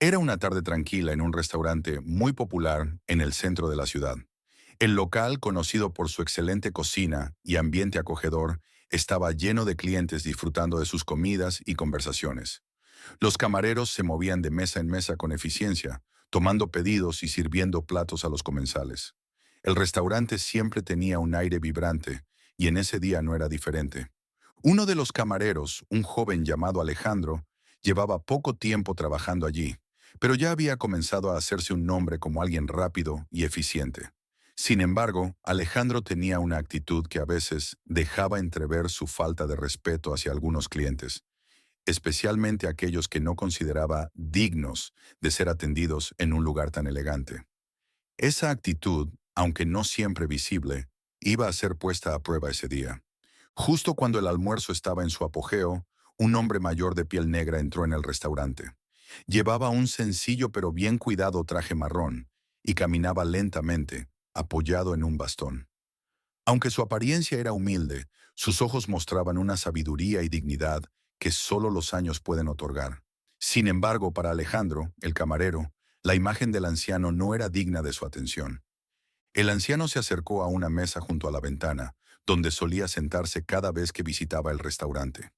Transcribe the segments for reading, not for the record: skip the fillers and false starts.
Era una tarde tranquila en un restaurante muy popular en el centro de la ciudad. El local, conocido por su excelente cocina y ambiente acogedor, estaba lleno de clientes disfrutando de sus comidas y conversaciones. Los camareros se movían de mesa en mesa con eficiencia, tomando pedidos y sirviendo platos a los comensales. El restaurante siempre tenía un aire vibrante, y en ese día no era diferente. Uno de los camareros, un joven llamado Alejandro, llevaba poco tiempo trabajando allí, pero ya había comenzado a hacerse un nombre como alguien rápido y eficiente. Sin embargo, Alejandro tenía una actitud que a veces dejaba entrever su falta de respeto hacia algunos clientes, especialmente aquellos que no consideraba dignos de ser atendidos en un lugar tan elegante. Esa actitud, aunque no siempre visible, iba a ser puesta a prueba ese día. Justo cuando el almuerzo estaba en su apogeo, un hombre mayor de piel negra entró en el restaurante. Llevaba un sencillo pero bien cuidado traje marrón y caminaba lentamente, apoyado en un bastón. Aunque su apariencia era humilde, sus ojos mostraban una sabiduría y dignidad que solo los años pueden otorgar. Sin embargo, para Alejandro, el camarero, la imagen del anciano no era digna de su atención. El anciano se acercó a una mesa junto a la ventana, donde solía sentarse cada vez que visitaba el restaurante.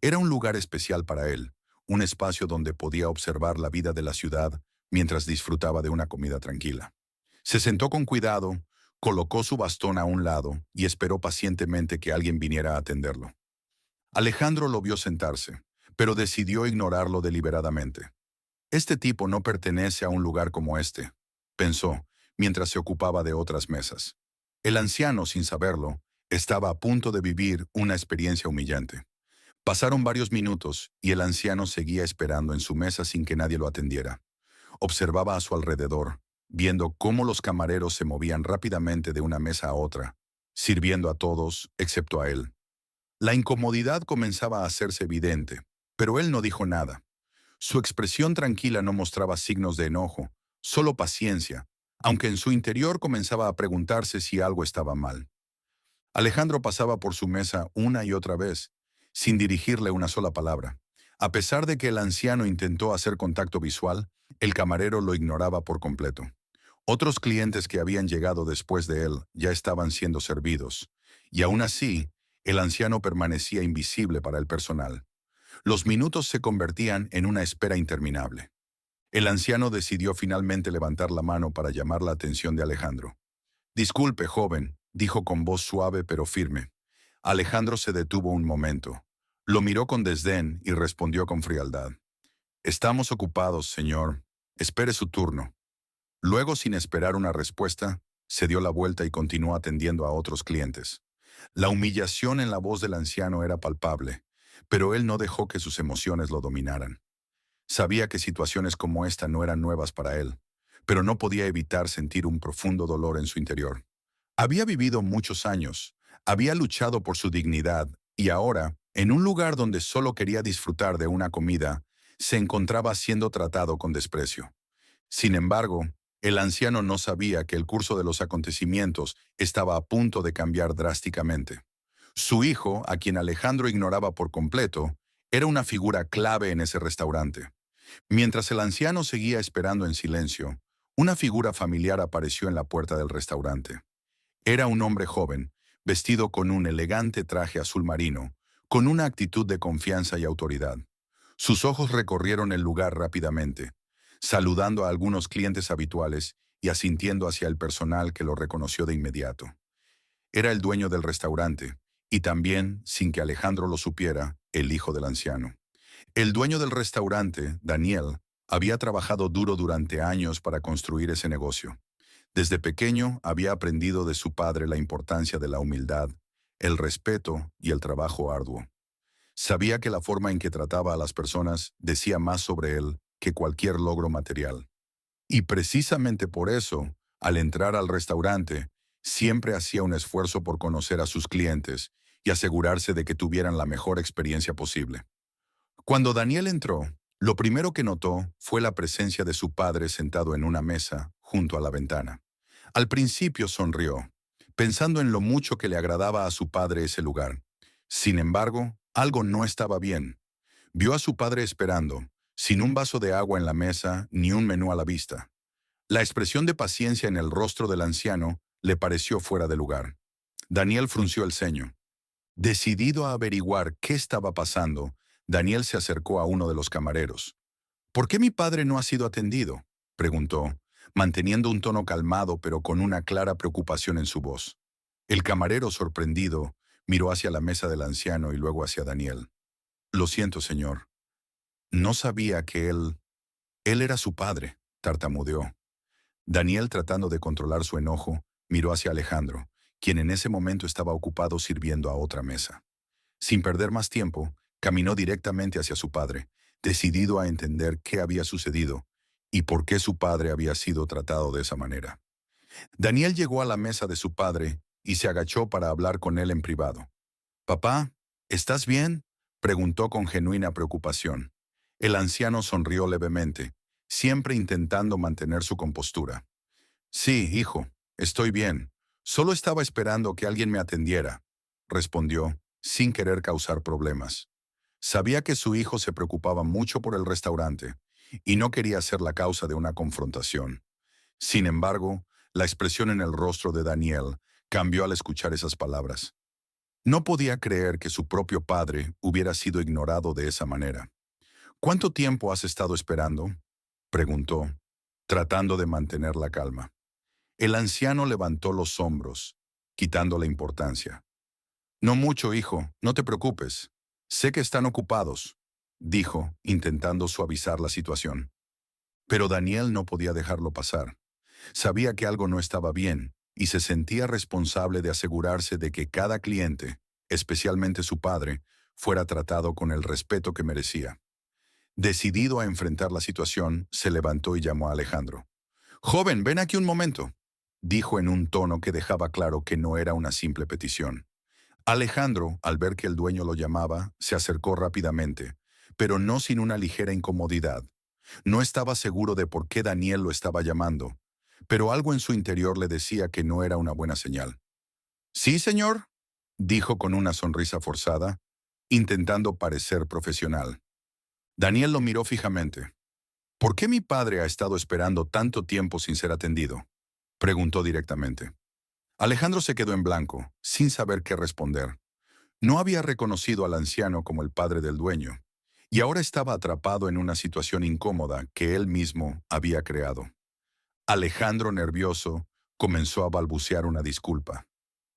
Era un lugar especial para él, un espacio donde podía observar la vida de la ciudad mientras disfrutaba de una comida tranquila. Se sentó con cuidado, colocó su bastón a un lado y esperó pacientemente que alguien viniera a atenderlo. Alejandro lo vio sentarse, pero decidió ignorarlo deliberadamente. Este tipo no pertenece a un lugar como este, pensó, mientras se ocupaba de otras mesas. El anciano, sin saberlo, estaba a punto de vivir una experiencia humillante. Pasaron varios minutos y el anciano seguía esperando en su mesa sin que nadie lo atendiera. Observaba a su alrededor, viendo cómo los camareros se movían rápidamente de una mesa a otra, sirviendo a todos excepto a él. La incomodidad comenzaba a hacerse evidente, pero él no dijo nada. Su expresión tranquila no mostraba signos de enojo, solo paciencia, aunque en su interior comenzaba a preguntarse si algo estaba mal. Alejandro pasaba por su mesa una y otra vez, sin dirigirle una sola palabra. A pesar de que el anciano intentó hacer contacto visual, el camarero lo ignoraba por completo. Otros clientes que habían llegado después de él ya estaban siendo servidos, y aún así, el anciano permanecía invisible para el personal. Los minutos se convertían en una espera interminable. El anciano decidió finalmente levantar la mano para llamar la atención de Alejandro. «Disculpe, joven», dijo con voz suave pero firme. Alejandro se detuvo un momento. Lo miró con desdén y respondió con frialdad. «Estamos ocupados, señor. Espere su turno». Luego, sin esperar una respuesta, se dio la vuelta y continuó atendiendo a otros clientes. La humillación en la voz del anciano era palpable, pero él no dejó que sus emociones lo dominaran. Sabía que situaciones como esta no eran nuevas para él, pero no podía evitar sentir un profundo dolor en su interior. Había vivido muchos años, había luchado por su dignidad y ahora, en un lugar donde solo quería disfrutar de una comida, se encontraba siendo tratado con desprecio. Sin embargo, el anciano no sabía que el curso de los acontecimientos estaba a punto de cambiar drásticamente. Su hijo, a quien Alejandro ignoraba por completo, era una figura clave en ese restaurante. Mientras el anciano seguía esperando en silencio, una figura familiar apareció en la puerta del restaurante. Era un hombre joven, vestido con un elegante traje azul marino, con una actitud de confianza y autoridad. Sus ojos recorrieron el lugar rápidamente, saludando a algunos clientes habituales y asintiendo hacia el personal que lo reconoció de inmediato. Era el dueño del restaurante, y también, sin que Alejandro lo supiera, el hijo del anciano. El dueño del restaurante, Daniel, había trabajado duro durante años para construir ese negocio. Desde pequeño había aprendido de su padre la importancia de la humildad, el respeto y el trabajo arduo. Sabía que la forma en que trataba a las personas decía más sobre él que cualquier logro material. Y precisamente por eso, al entrar al restaurante, siempre hacía un esfuerzo por conocer a sus clientes y asegurarse de que tuvieran la mejor experiencia posible. Cuando Daniel entró, lo primero que notó fue la presencia de su padre sentado en una mesa junto a la ventana. Al principio sonrió, pensando en lo mucho que le agradaba a su padre ese lugar. Sin embargo, algo no estaba bien. Vio a su padre esperando, sin un vaso de agua en la mesa ni un menú a la vista. La expresión de paciencia en el rostro del anciano le pareció fuera de lugar. Daniel frunció el ceño. Decidido a averiguar qué estaba pasando, Daniel se acercó a uno de los camareros. ¿Por qué mi padre no ha sido atendido?, preguntó, manteniendo un tono calmado pero con una clara preocupación en su voz. El camarero, sorprendido, miró hacia la mesa del anciano y luego hacia Daniel. Lo siento, señor. No sabía que él era su padre, tartamudeó. Daniel, tratando de controlar su enojo, miró hacia Alejandro, quien en ese momento estaba ocupado sirviendo a otra mesa. Sin perder más tiempo, caminó directamente hacia su padre, decidido a entender qué había sucedido y por qué su padre había sido tratado de esa manera. Daniel llegó a la mesa de su padre y se agachó para hablar con él en privado. «Papá, ¿estás bien?», preguntó con genuina preocupación. El anciano sonrió levemente, siempre intentando mantener su compostura. «Sí, hijo, estoy bien. Solo estaba esperando que alguien me atendiera», respondió, sin querer causar problemas. Sabía que su hijo se preocupaba mucho por el restaurante y no quería ser la causa de una confrontación. Sin embargo, la expresión en el rostro de Daniel cambió al escuchar esas palabras. No podía creer que su propio padre hubiera sido ignorado de esa manera. «¿Cuánto tiempo has estado esperando?», preguntó, tratando de mantener la calma. El anciano levantó los hombros, quitando la importancia. «No mucho, hijo, no te preocupes. Sé que están ocupados», dijo, intentando suavizar la situación. Pero Daniel no podía dejarlo pasar. Sabía que algo no estaba bien y se sentía responsable de asegurarse de que cada cliente, especialmente su padre, fuera tratado con el respeto que merecía. Decidido a enfrentar la situación, se levantó y llamó a Alejandro. «Joven, ven aquí un momento», dijo en un tono que dejaba claro que no era una simple petición. Alejandro, al ver que el dueño lo llamaba, se acercó rápidamente, pero no sin una ligera incomodidad. No estaba seguro de por qué Daniel lo estaba llamando, pero algo en su interior le decía que no era una buena señal. «Sí, señor», dijo con una sonrisa forzada, intentando parecer profesional. Daniel lo miró fijamente. «¿Por qué mi padre ha estado esperando tanto tiempo sin ser atendido?», preguntó directamente. Alejandro se quedó en blanco, sin saber qué responder. No había reconocido al anciano como el padre del dueño, y ahora estaba atrapado en una situación incómoda que él mismo había creado. Alejandro, nervioso, comenzó a balbucear una disculpa.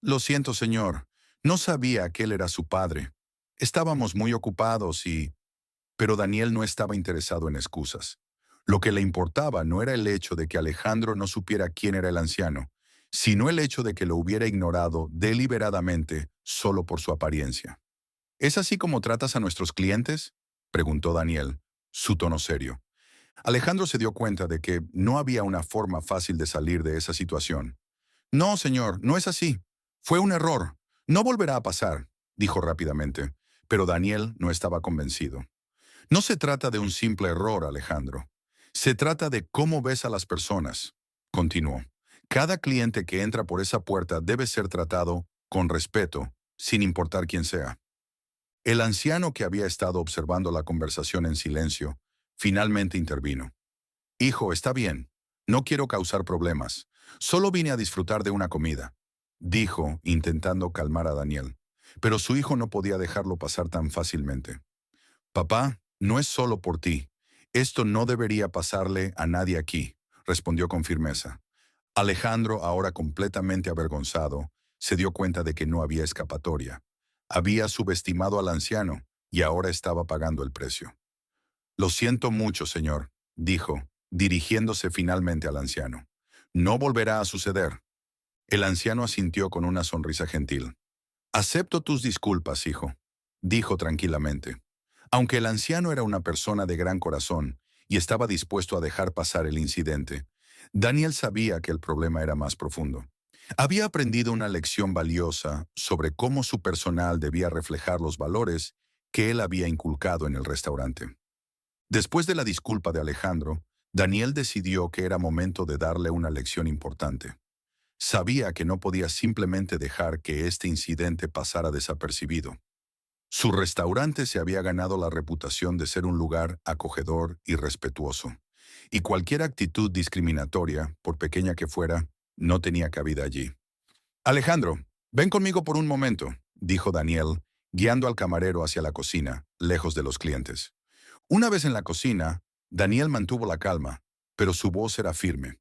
«Lo siento, señor. No sabía que él era su padre. Estábamos muy ocupados y...» Pero Daniel no estaba interesado en excusas. Lo que le importaba no era el hecho de que Alejandro no supiera quién era el anciano, sino el hecho de que lo hubiera ignorado deliberadamente solo por su apariencia. «¿Es así como tratas a nuestros clientes?», preguntó Daniel, su tono serio. Alejandro se dio cuenta de que no había una forma fácil de salir de esa situación. «No, señor, no es así. Fue un error. No volverá a pasar», dijo rápidamente, pero Daniel no estaba convencido. «No se trata de un simple error, Alejandro. Se trata de cómo ves a las personas», continuó. «Cada cliente que entra por esa puerta debe ser tratado con respeto, sin importar quién sea». El anciano, que había estado observando la conversación en silencio, finalmente intervino. «Hijo, está bien. No quiero causar problemas. Solo vine a disfrutar de una comida», dijo, intentando calmar a Daniel. Pero su hijo no podía dejarlo pasar tan fácilmente. «Papá, no es solo por ti. Esto no debería pasarle a nadie aquí», respondió con firmeza. Alejandro, ahora completamente avergonzado, se dio cuenta de que no había escapatoria. Había subestimado al anciano y ahora estaba pagando el precio. «Lo siento mucho, señor», dijo, dirigiéndose finalmente al anciano. «No volverá a suceder». El anciano asintió con una sonrisa gentil. «Acepto tus disculpas, hijo», dijo tranquilamente. Aunque el anciano era una persona de gran corazón y estaba dispuesto a dejar pasar el incidente, Daniel sabía que el problema era más profundo. Había aprendido una lección valiosa sobre cómo su personal debía reflejar los valores que él había inculcado en el restaurante. Después de la disculpa de Alejandro, Daniel decidió que era momento de darle una lección importante. Sabía que no podía simplemente dejar que este incidente pasara desapercibido. Su restaurante se había ganado la reputación de ser un lugar acogedor y respetuoso, y cualquier actitud discriminatoria, por pequeña que fuera, no tenía cabida allí. Alejandro, ven conmigo por un momento, dijo Daniel, guiando al camarero hacia la cocina, lejos de los clientes. Una vez en la cocina, Daniel mantuvo la calma, pero su voz era firme.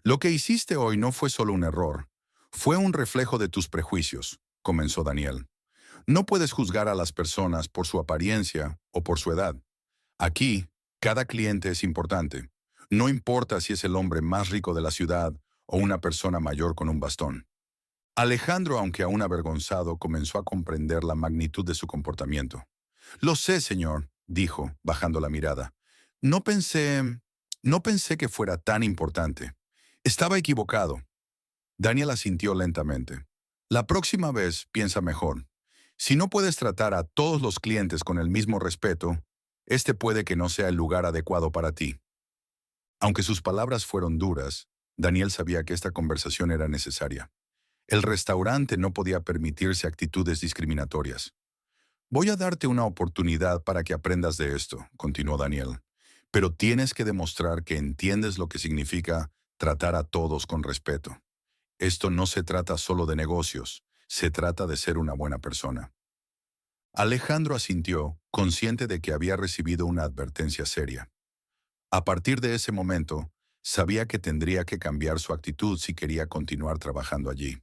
Lo que hiciste hoy no fue solo un error, fue un reflejo de tus prejuicios, comenzó Daniel. No puedes juzgar a las personas por su apariencia o por su edad. Aquí, cada cliente es importante. No importa si es el hombre más rico de la ciudad o una persona mayor con un bastón. Alejandro, aunque aún avergonzado, comenzó a comprender la magnitud de su comportamiento. Lo sé, señor, dijo, bajando la mirada. No pensé, no pensé que fuera tan importante. Estaba equivocado. Daniel asintió lentamente. La próxima vez piensa mejor. Si no puedes tratar a todos los clientes con el mismo respeto, este puede que no sea el lugar adecuado para ti. Aunque sus palabras fueron duras, Daniel sabía que esta conversación era necesaria. El restaurante no podía permitirse actitudes discriminatorias. Voy a darte una oportunidad para que aprendas de esto, continuó Daniel. Pero tienes que demostrar que entiendes lo que significa tratar a todos con respeto. Esto no se trata solo de negocios, se trata de ser una buena persona. Alejandro asintió, consciente de que había recibido una advertencia seria. A partir de ese momento, sabía que tendría que cambiar su actitud si quería continuar trabajando allí.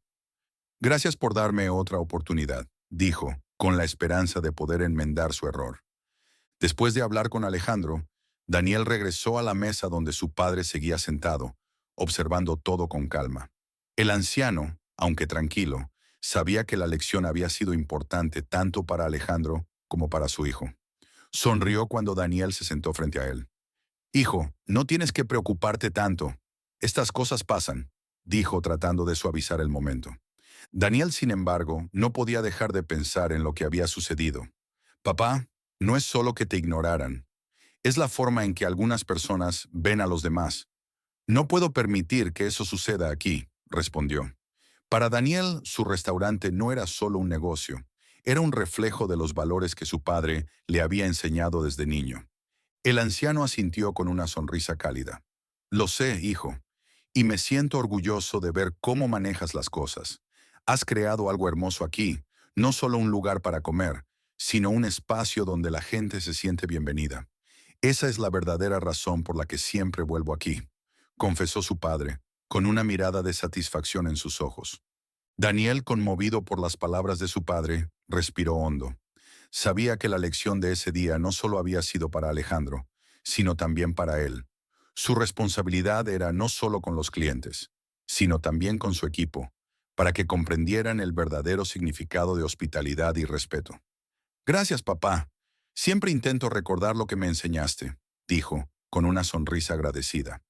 Gracias por darme otra oportunidad, dijo, con la esperanza de poder enmendar su error. Después de hablar con Alejandro, Daniel regresó a la mesa donde su padre seguía sentado, observando todo con calma. El anciano, aunque tranquilo, sabía que la lección había sido importante tanto para Alejandro como para su hijo. Sonrió cuando Daniel se sentó frente a él. Hijo, no tienes que preocuparte tanto. Estas cosas pasan, dijo tratando de suavizar el momento. Daniel, sin embargo, no podía dejar de pensar en lo que había sucedido. Papá, no es solo que te ignoraran. Es la forma en que algunas personas ven a los demás. No puedo permitir que eso suceda aquí, respondió. Para Daniel, su restaurante no era solo un negocio, era un reflejo de los valores que su padre le había enseñado desde niño. El anciano asintió con una sonrisa cálida. Lo sé, hijo, y me siento orgulloso de ver cómo manejas las cosas. Has creado algo hermoso aquí, no solo un lugar para comer, sino un espacio donde la gente se siente bienvenida. Esa es la verdadera razón por la que siempre vuelvo aquí, confesó su padre, con una mirada de satisfacción en sus ojos. Daniel, conmovido por las palabras de su padre, respiró hondo. Sabía que la lección de ese día no solo había sido para Alejandro, sino también para él. Su responsabilidad era no solo con los clientes, sino también con su equipo, para que comprendieran el verdadero significado de hospitalidad y respeto. Gracias, papá. Siempre intento recordar lo que me enseñaste, dijo, con una sonrisa agradecida.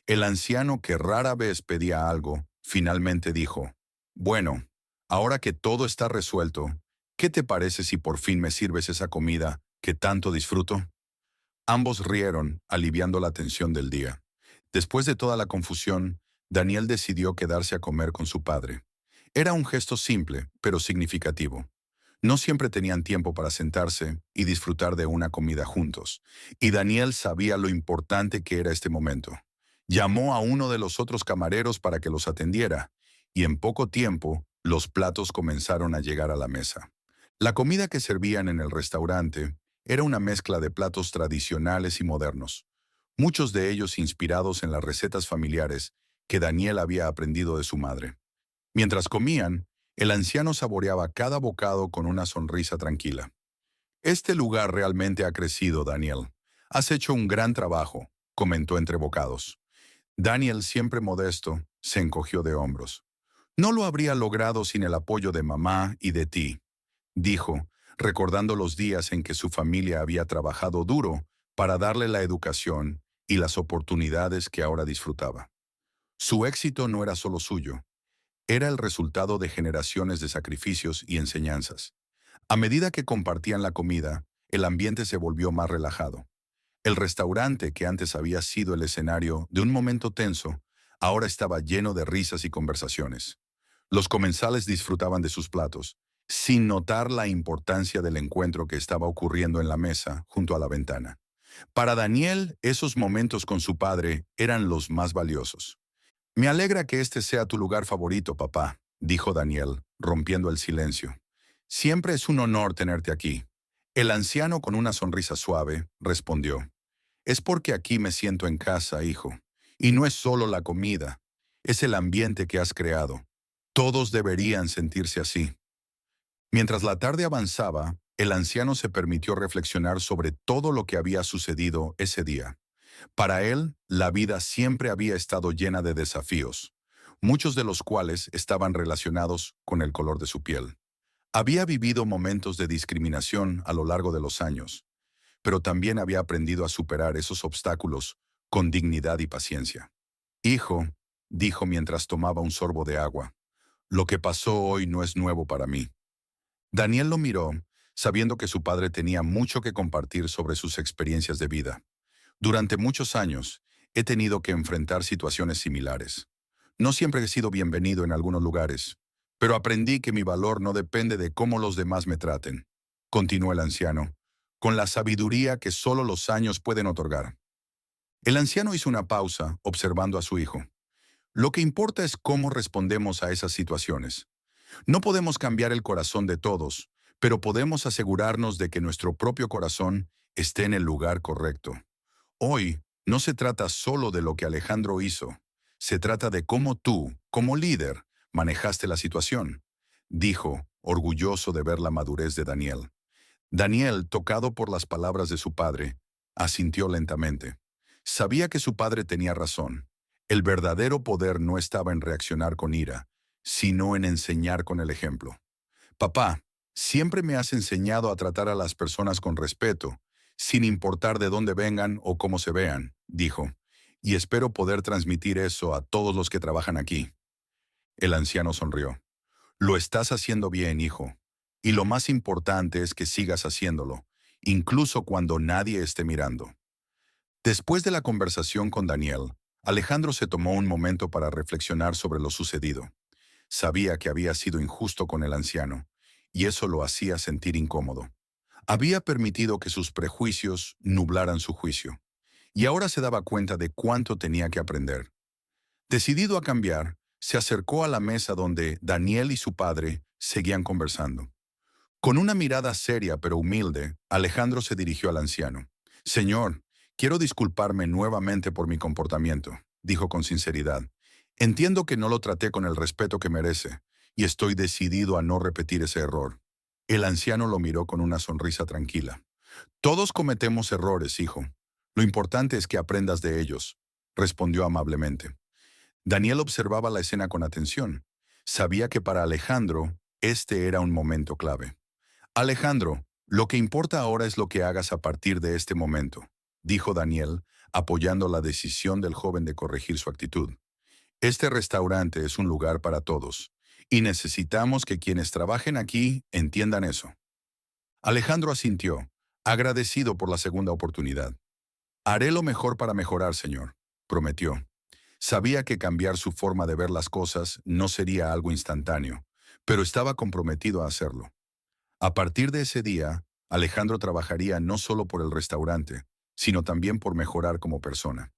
El anciano, que rara vez pedía algo, finalmente dijo, bueno, ahora que todo está resuelto, ¿qué te parece si por fin me sirves esa comida que tanto disfruto? Ambos rieron, aliviando la tensión del día. Después de toda la confusión, Daniel decidió quedarse a comer con su padre. Era un gesto simple, pero significativo. No siempre tenían tiempo para sentarse y disfrutar de una comida juntos, y Daniel sabía lo importante que era este momento. Llamó a uno de los otros camareros para que los atendiera, y en poco tiempo los platos comenzaron a llegar a la mesa. La comida que servían en el restaurante era una mezcla de platos tradicionales y modernos, muchos de ellos inspirados en las recetas familiares que Daniel había aprendido de su madre. Mientras comían, el anciano saboreaba cada bocado con una sonrisa tranquila. Este lugar realmente ha crecido, Daniel. Has hecho un gran trabajo, comentó entre bocados. Daniel, siempre modesto, se encogió de hombros. No lo habría logrado sin el apoyo de mamá y de ti, dijo, recordando los días en que su familia había trabajado duro para darle la educación y las oportunidades que ahora disfrutaba. Su éxito no era solo suyo, era el resultado de generaciones de sacrificios y enseñanzas. A medida que compartían la comida, el ambiente se volvió más relajado. El restaurante, que antes había sido el escenario de un momento tenso, ahora estaba lleno de risas y conversaciones. Los comensales disfrutaban de sus platos, sin notar la importancia del encuentro que estaba ocurriendo en la mesa junto a la ventana. Para Daniel, esos momentos con su padre eran los más valiosos. Me alegra que este sea tu lugar favorito, papá, dijo Daniel, rompiendo el silencio. Siempre es un honor tenerte aquí. El anciano, con una sonrisa suave, respondió. Es porque aquí me siento en casa, hijo. Y no es solo la comida, es el ambiente que has creado. Todos deberían sentirse así. Mientras la tarde avanzaba, el anciano se permitió reflexionar sobre todo lo que había sucedido ese día. Para él, la vida siempre había estado llena de desafíos, muchos de los cuales estaban relacionados con el color de su piel. Había vivido momentos de discriminación a lo largo de los años, pero también había aprendido a superar esos obstáculos con dignidad y paciencia. Hijo, dijo mientras tomaba un sorbo de agua, lo que pasó hoy no es nuevo para mí. Daniel lo miró, sabiendo que su padre tenía mucho que compartir sobre sus experiencias de vida. Durante muchos años, he tenido que enfrentar situaciones similares. No siempre he sido bienvenido en algunos lugares, pero aprendí que mi valor no depende de cómo los demás me traten, continuó el anciano, con la sabiduría que solo los años pueden otorgar. El anciano hizo una pausa, observando a su hijo. Lo que importa es cómo respondemos a esas situaciones. No podemos cambiar el corazón de todos, pero podemos asegurarnos de que nuestro propio corazón esté en el lugar correcto. Hoy no se trata solo de lo que Alejandro hizo, se trata de cómo tú, como líder, manejaste la situación, dijo, orgulloso de ver la madurez de Daniel. Daniel, tocado por las palabras de su padre, asintió lentamente. Sabía que su padre tenía razón. El verdadero poder no estaba en reaccionar con ira, sino en enseñar con el ejemplo. Papá, siempre me has enseñado a tratar a las personas con respeto, sin importar de dónde vengan o cómo se vean, dijo, y espero poder transmitir eso a todos los que trabajan aquí. El anciano sonrió. Lo estás haciendo bien, hijo, y lo más importante es que sigas haciéndolo, incluso cuando nadie esté mirando. Después de la conversación con Daniel, Alejandro se tomó un momento para reflexionar sobre lo sucedido. Sabía que había sido injusto con el anciano, y eso lo hacía sentir incómodo. Había permitido que sus prejuicios nublaran su juicio, y ahora se daba cuenta de cuánto tenía que aprender. Decidido a cambiar, se acercó a la mesa donde Daniel y su padre seguían conversando. Con una mirada seria pero humilde, Alejandro se dirigió al anciano. Señor, quiero disculparme nuevamente por mi comportamiento, dijo con sinceridad. Entiendo que no lo traté con el respeto que merece, y estoy decidido a no repetir ese error. El anciano lo miró con una sonrisa tranquila. Todos cometemos errores, hijo. Lo importante es que aprendas de ellos, respondió amablemente. Daniel observaba la escena con atención. Sabía que para Alejandro, este era un momento clave. Alejandro, lo que importa ahora es lo que hagas a partir de este momento, dijo Daniel, apoyando la decisión del joven de corregir su actitud. Este restaurante es un lugar para todos, y necesitamos que quienes trabajen aquí entiendan eso. Alejandro asintió, agradecido por la segunda oportunidad. Haré lo mejor para mejorar, señor, prometió. Sabía que cambiar su forma de ver las cosas no sería algo instantáneo, pero estaba comprometido a hacerlo. A partir de ese día, Alejandro trabajaría no solo por el restaurante, sino también por mejorar como persona.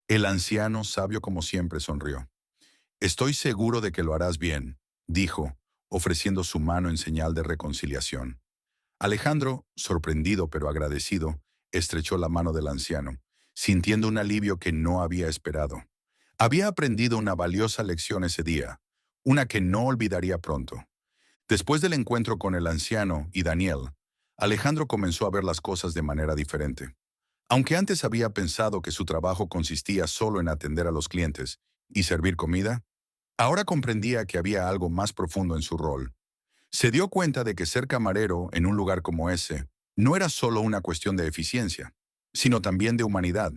El anciano, sabio como siempre, sonrió. Estoy seguro de que lo harás bien, dijo, ofreciendo su mano en señal de reconciliación. Alejandro, sorprendido pero agradecido, estrechó la mano del anciano, sintiendo un alivio que no había esperado. Había aprendido una valiosa lección ese día, una que no olvidaría pronto. Después del encuentro con el anciano y Daniel, Alejandro comenzó a ver las cosas de manera diferente. Aunque antes había pensado que su trabajo consistía solo en atender a los clientes y servir comida, ahora comprendía que había algo más profundo en su rol. Se dio cuenta de que ser camarero en un lugar como ese no era solo una cuestión de eficiencia, sino también de humanidad,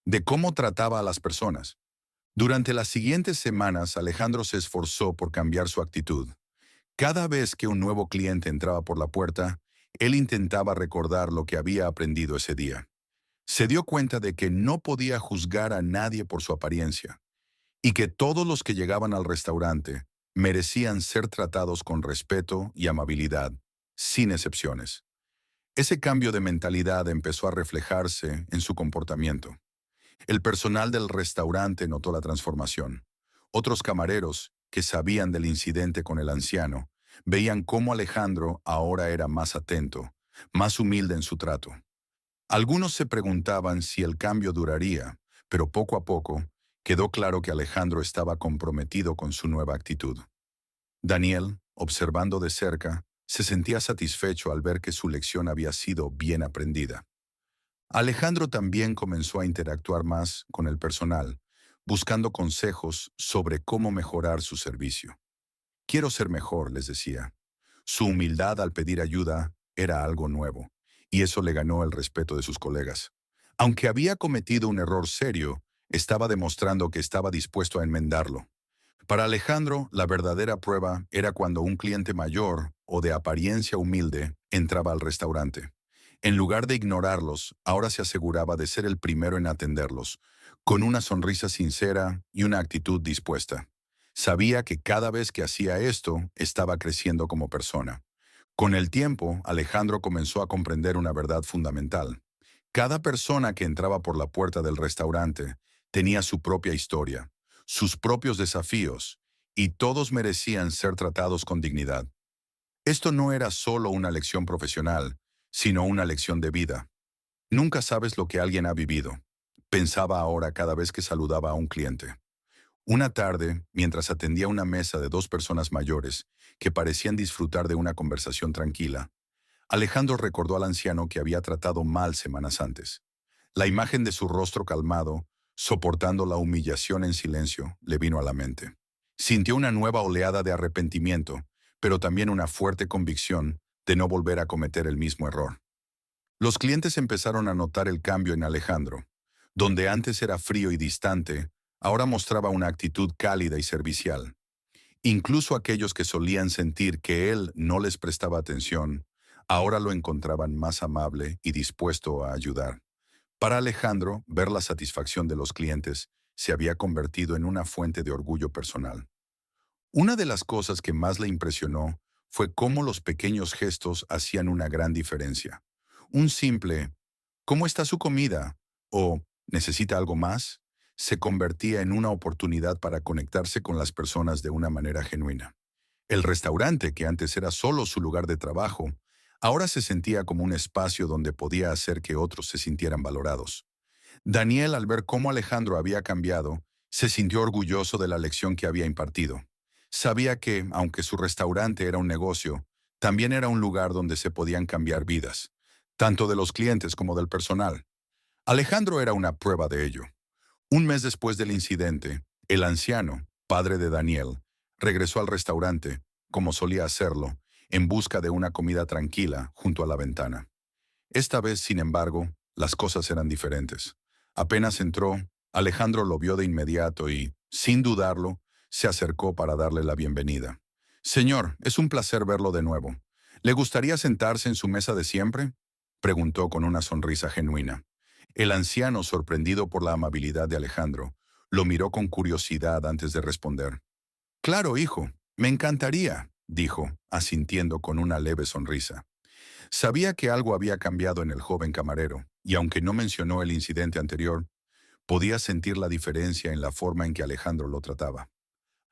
de cómo trataba a las personas. Durante las siguientes semanas, Alejandro se esforzó por cambiar su actitud. Cada vez que un nuevo cliente entraba por la puerta, él intentaba recordar lo que había aprendido ese día. Se dio cuenta de que no podía juzgar a nadie por su apariencia, y que todos los que llegaban al restaurante Merecían ser tratados con respeto y amabilidad, sin excepciones. Ese cambio de mentalidad empezó a reflejarse en su comportamiento. El personal del restaurante notó la transformación. Otros camareros, que sabían del incidente con el anciano, veían cómo Alejandro ahora era más atento, más humilde en su trato. Algunos se preguntaban si el cambio duraría, pero poco a poco quedó claro que Alejandro estaba comprometido con su nueva actitud. Daniel, observando de cerca, se sentía satisfecho al ver que su lección había sido bien aprendida. Alejandro también comenzó a interactuar más con el personal, buscando consejos sobre cómo mejorar su servicio. Quiero ser mejor, les decía. Su humildad al pedir ayuda era algo nuevo, y eso le ganó el respeto de sus colegas. Aunque había cometido un error serio, estaba demostrando que estaba dispuesto a enmendarlo. Para Alejandro, la verdadera prueba era cuando un cliente mayor o de apariencia humilde entraba al restaurante. En lugar de ignorarlos, ahora se aseguraba de ser el primero en atenderlos, con una sonrisa sincera y una actitud dispuesta. Sabía que cada vez que hacía esto, estaba creciendo como persona. Con el tiempo, Alejandro comenzó a comprender una verdad fundamental. Cada persona que entraba por la puerta del restaurante tenía su propia historia, sus propios desafíos, y todos merecían ser tratados con dignidad. Esto no era solo una lección profesional, sino una lección de vida. Nunca sabes lo que alguien ha vivido, pensaba ahora cada vez que saludaba a un cliente. Una tarde, mientras atendía una mesa de dos personas mayores que parecían disfrutar de una conversación tranquila, Alejandro recordó al anciano que había tratado mal semanas antes. La imagen de su rostro calmado, soportando la humillación en silencio, le vino a la mente. Sintió una nueva oleada de arrepentimiento, pero también una fuerte convicción de no volver a cometer el mismo error. Los clientes empezaron a notar el cambio en Alejandro. Donde antes era frío y distante, ahora mostraba una actitud cálida y servicial. Incluso aquellos que solían sentir que él no les prestaba atención, ahora lo encontraban más amable y dispuesto a ayudar. Para Alejandro, ver la satisfacción de los clientes se había convertido en una fuente de orgullo personal. Una de las cosas que más le impresionó fue cómo los pequeños gestos hacían una gran diferencia. Un simple ¿cómo está su comida? O ¿necesita algo más? Se convertía en una oportunidad para conectarse con las personas de una manera genuina. El restaurante, que antes era solo su lugar de trabajo, ahora se sentía como un espacio donde podía hacer que otros se sintieran valorados. Daniel, al ver cómo Alejandro había cambiado, se sintió orgulloso de la lección que había impartido. Sabía que, aunque su restaurante era un negocio, también era un lugar donde se podían cambiar vidas, tanto de los clientes como del personal. Alejandro era una prueba de ello. Un mes después del incidente, el anciano, padre de Daniel, regresó al restaurante, como solía hacerlo, en busca de una comida tranquila junto a la ventana. Esta vez, sin embargo, las cosas eran diferentes. Apenas entró, Alejandro lo vio de inmediato y, sin dudarlo, se acercó para darle la bienvenida. «Señor, es un placer verlo de nuevo. ¿Le gustaría sentarse en su mesa de siempre?», preguntó con una sonrisa genuina. El anciano, sorprendido por la amabilidad de Alejandro, lo miró con curiosidad antes de responder. «Claro, hijo, me encantaría», dijo, asintiendo con una leve sonrisa. Sabía que algo había cambiado en el joven camarero, y aunque no mencionó el incidente anterior, podía sentir la diferencia en la forma en que Alejandro lo trataba.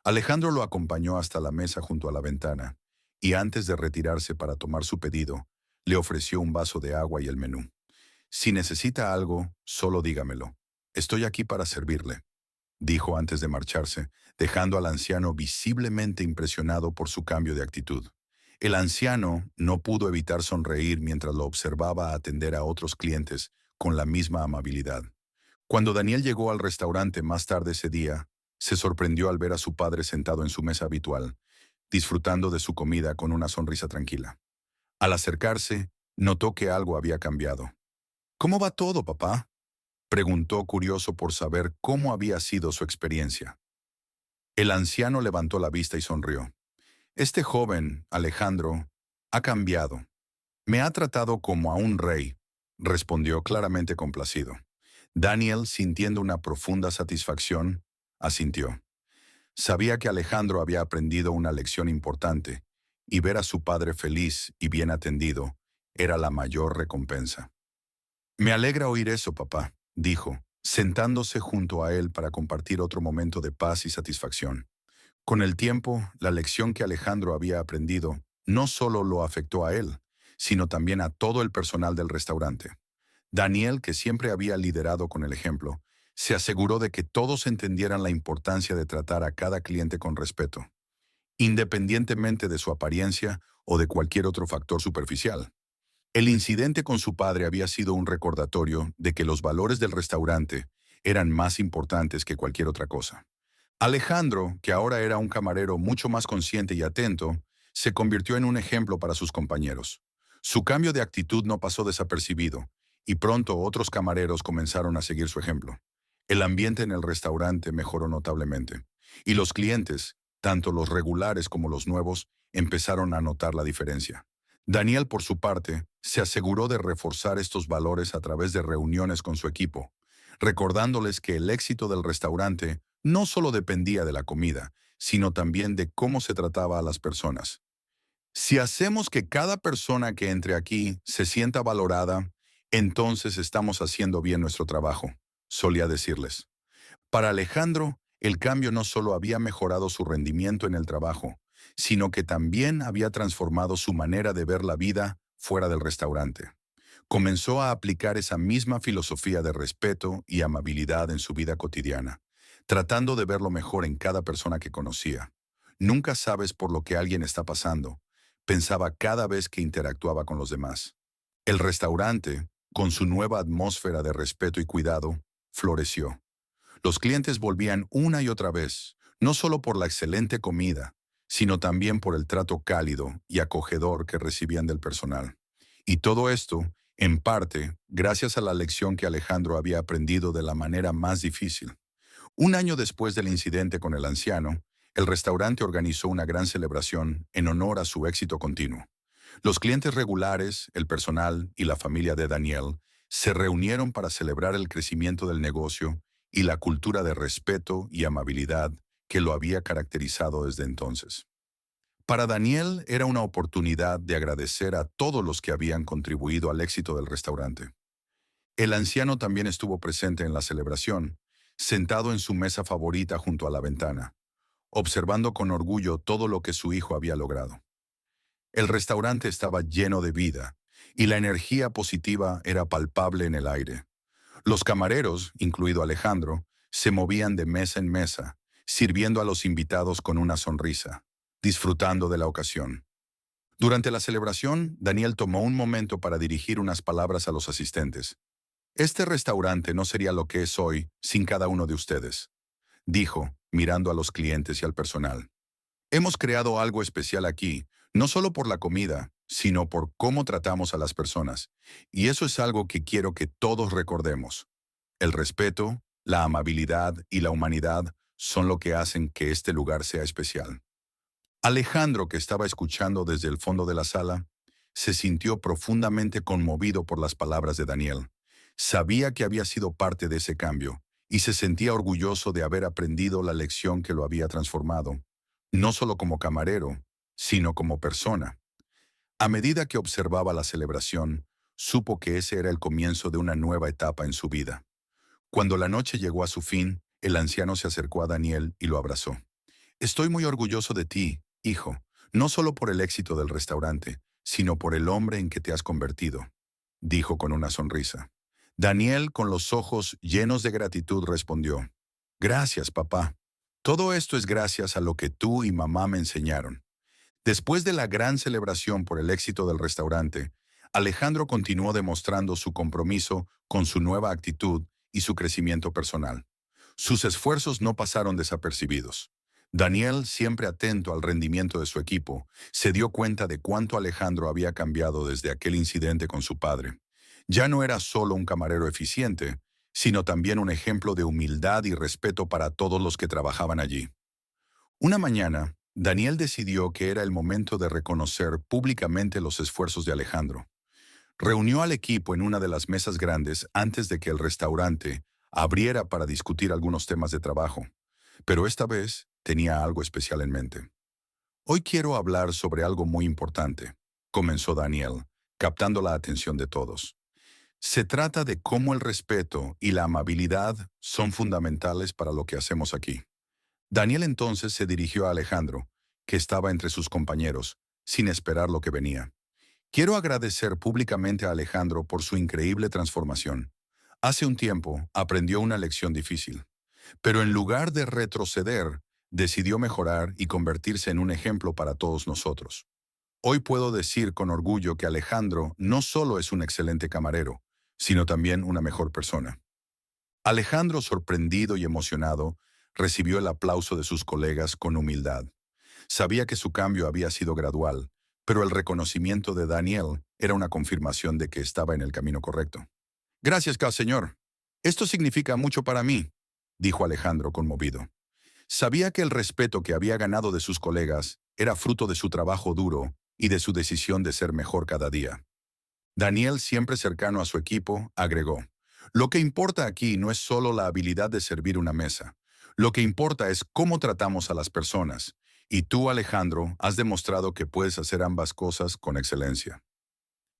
Alejandro lo acompañó hasta la mesa junto a la ventana, y antes de retirarse para tomar su pedido, le ofreció un vaso de agua y el menú. «Si necesita algo, solo dígamelo. Estoy aquí para servirle», dijo antes de marcharse, dejando al anciano visiblemente impresionado por su cambio de actitud. El anciano no pudo evitar sonreír mientras lo observaba atender a otros clientes con la misma amabilidad. Cuando Daniel llegó al restaurante más tarde ese día, se sorprendió al ver a su padre sentado en su mesa habitual, disfrutando de su comida con una sonrisa tranquila. Al acercarse, notó que algo había cambiado. «¿Cómo va todo, papá?», preguntó curioso por saber cómo había sido su experiencia. El anciano levantó la vista y sonrió. «Este joven, Alejandro, ha cambiado. Me ha tratado como a un rey», respondió claramente complacido. Daniel, sintiendo una profunda satisfacción, asintió. Sabía que Alejandro había aprendido una lección importante, y ver a su padre feliz y bien atendido era la mayor recompensa. Me alegra oír eso, papá, dijo, sentándose junto a él para compartir otro momento de paz y satisfacción. Con el tiempo, la lección que Alejandro había aprendido no solo lo afectó a él, sino también a todo el personal del restaurante. Daniel, que siempre había liderado con el ejemplo, se aseguró de que todos entendieran la importancia de tratar a cada cliente con respeto, independientemente de su apariencia o de cualquier otro factor superficial. El incidente con su padre había sido un recordatorio de que los valores del restaurante eran más importantes que cualquier otra cosa. Alejandro, que ahora era un camarero mucho más consciente y atento, se convirtió en un ejemplo para sus compañeros. Su cambio de actitud no pasó desapercibido, y pronto otros camareros comenzaron a seguir su ejemplo. El ambiente en el restaurante mejoró notablemente, y los clientes, tanto los regulares como los nuevos, empezaron a notar la diferencia. Daniel, por su parte, se aseguró de reforzar estos valores a través de reuniones con su equipo, recordándoles que el éxito del restaurante no solo dependía de la comida, sino también de cómo se trataba a las personas. Si hacemos que cada persona que entre aquí se sienta valorada, entonces estamos haciendo bien nuestro trabajo, solía decirles. Para Alejandro, el cambio no solo había mejorado su rendimiento en el trabajo, sino que también había transformado su manera de ver la vida fuera del restaurante. Comenzó a aplicar esa misma filosofía de respeto y amabilidad en su vida cotidiana, tratando de ver lo mejor en cada persona que conocía. Nunca sabes por lo que alguien está pasando, pensaba cada vez que interactuaba con los demás. El restaurante, con su nueva atmósfera de respeto y cuidado, floreció. Los clientes volvían una y otra vez, no solo por la excelente comida, sino también por el trato cálido y acogedor que recibían del personal. Y todo esto, en parte, gracias a la lección que Alejandro había aprendido de la manera más difícil. Un año después del incidente con el anciano, el restaurante organizó una gran celebración en honor a su éxito continuo. Los clientes regulares, el personal y la familia de Daniel se reunieron para celebrar el crecimiento del negocio y la cultura de respeto y amabilidad que lo había caracterizado desde entonces. Para Daniel era una oportunidad de agradecer a todos los que habían contribuido al éxito del restaurante. El anciano también estuvo presente en la celebración, sentado en su mesa favorita junto a la ventana, observando con orgullo todo lo que su hijo había logrado. El restaurante estaba lleno de vida, y la energía positiva era palpable en el aire. Los camareros, incluido Alejandro, se movían de mesa en mesa, sirviendo a los invitados con una sonrisa, disfrutando de la ocasión. Durante la celebración, Daniel tomó un momento para dirigir unas palabras a los asistentes. Este restaurante no sería lo que es hoy sin cada uno de ustedes, dijo, mirando a los clientes y al personal. Hemos creado algo especial aquí, no solo por la comida, sino por cómo tratamos a las personas. Y eso es algo que quiero que todos recordemos. El respeto, la amabilidad y la humanidad son lo que hacen que este lugar sea especial. Alejandro, que estaba escuchando desde el fondo de la sala, se sintió profundamente conmovido por las palabras de Daniel. Sabía que había sido parte de ese cambio y se sentía orgulloso de haber aprendido la lección que lo había transformado, no solo como camarero, sino como persona. A medida que observaba la celebración, supo que ese era el comienzo de una nueva etapa en su vida. Cuando la noche llegó a su fin, el anciano se acercó a Daniel y lo abrazó. Estoy muy orgulloso de ti, hijo, no solo por el éxito del restaurante, sino por el hombre en que te has convertido, dijo con una sonrisa. Daniel, con los ojos llenos de gratitud, respondió, Gracias, papá. Todo esto es gracias a lo que tú y mamá me enseñaron. Después de la gran celebración por el éxito del restaurante, Alejandro continuó demostrando su compromiso con su nueva actitud y su crecimiento personal. Sus esfuerzos no pasaron desapercibidos. Daniel, siempre atento al rendimiento de su equipo, se dio cuenta de cuánto Alejandro había cambiado desde aquel incidente con su padre. Ya no era solo un camarero eficiente, sino también un ejemplo de humildad y respeto para todos los que trabajaban allí. Una mañana, Daniel decidió que era el momento de reconocer públicamente los esfuerzos de Alejandro. Reunió al equipo en una de las mesas grandes antes de que el restaurante abriera para discutir algunos temas de trabajo. Pero esta vez tenía algo especial en mente. Hoy quiero hablar sobre algo muy importante, comenzó Daniel, captando la atención de todos. Se trata de cómo el respeto y la amabilidad son fundamentales para lo que hacemos aquí. Daniel entonces se dirigió a Alejandro, que estaba entre sus compañeros, sin esperar lo que venía. Quiero agradecer públicamente a Alejandro por su increíble transformación. Hace un tiempo aprendió una lección difícil, pero en lugar de retroceder, decidió mejorar y convertirse en un ejemplo para todos nosotros. Hoy puedo decir con orgullo que Alejandro no solo es un excelente camarero, sino también una mejor persona. Alejandro, sorprendido y emocionado, recibió el aplauso de sus colegas con humildad. Sabía que su cambio había sido gradual, pero el reconocimiento de Daniel era una confirmación de que estaba en el camino correcto. Gracias, señor. Esto significa mucho para mí, dijo Alejandro conmovido. Sabía que el respeto que había ganado de sus colegas era fruto de su trabajo duro y de su decisión de ser mejor cada día. Daniel, siempre cercano a su equipo, agregó: lo que importa aquí no es solo la habilidad de servir una mesa. Lo que importa es cómo tratamos a las personas. Y tú, Alejandro, has demostrado que puedes hacer ambas cosas con excelencia.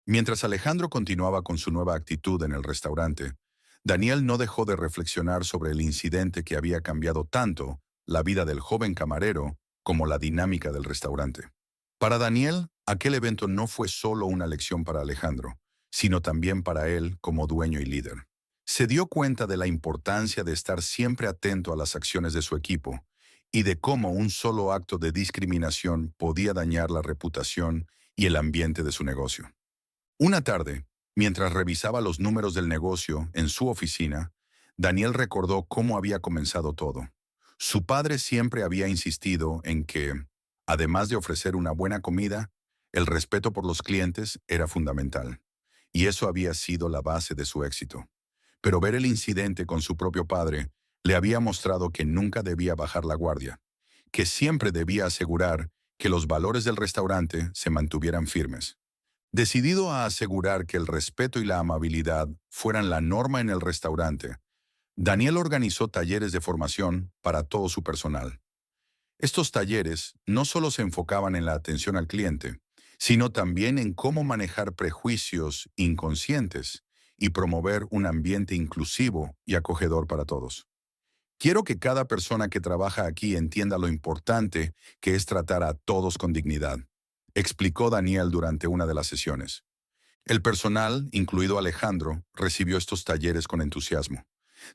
Mientras Alejandro continuaba con su nueva actitud en el restaurante, Daniel no dejó de reflexionar sobre el incidente que había cambiado tanto la vida del joven camarero como la dinámica del restaurante. Para Daniel, aquel evento no fue solo una lección para Alejandro, sino también para él como dueño y líder. Se dio cuenta de la importancia de estar siempre atento a las acciones de su equipo y de cómo un solo acto de discriminación podía dañar la reputación y el ambiente de su negocio. Una tarde, mientras revisaba los números del negocio en su oficina, Daniel recordó cómo había comenzado todo. Su padre siempre había insistido en que, además de ofrecer una buena comida, el respeto por los clientes era fundamental, y eso había sido la base de su éxito. Pero ver el incidente con su propio padre le había mostrado que nunca debía bajar la guardia, que siempre debía asegurar que los valores del restaurante se mantuvieran firmes. Decidido a asegurar que el respeto y la amabilidad fueran la norma en el restaurante, Daniel organizó talleres de formación para todo su personal. Estos talleres no solo se enfocaban en la atención al cliente, sino también en cómo manejar prejuicios inconscientes y promover un ambiente inclusivo y acogedor para todos. Quiero que cada persona que trabaja aquí entienda lo importante que es tratar a todos con dignidad, explicó Daniel durante una de las sesiones. El personal, incluido Alejandro, recibió estos talleres con entusiasmo.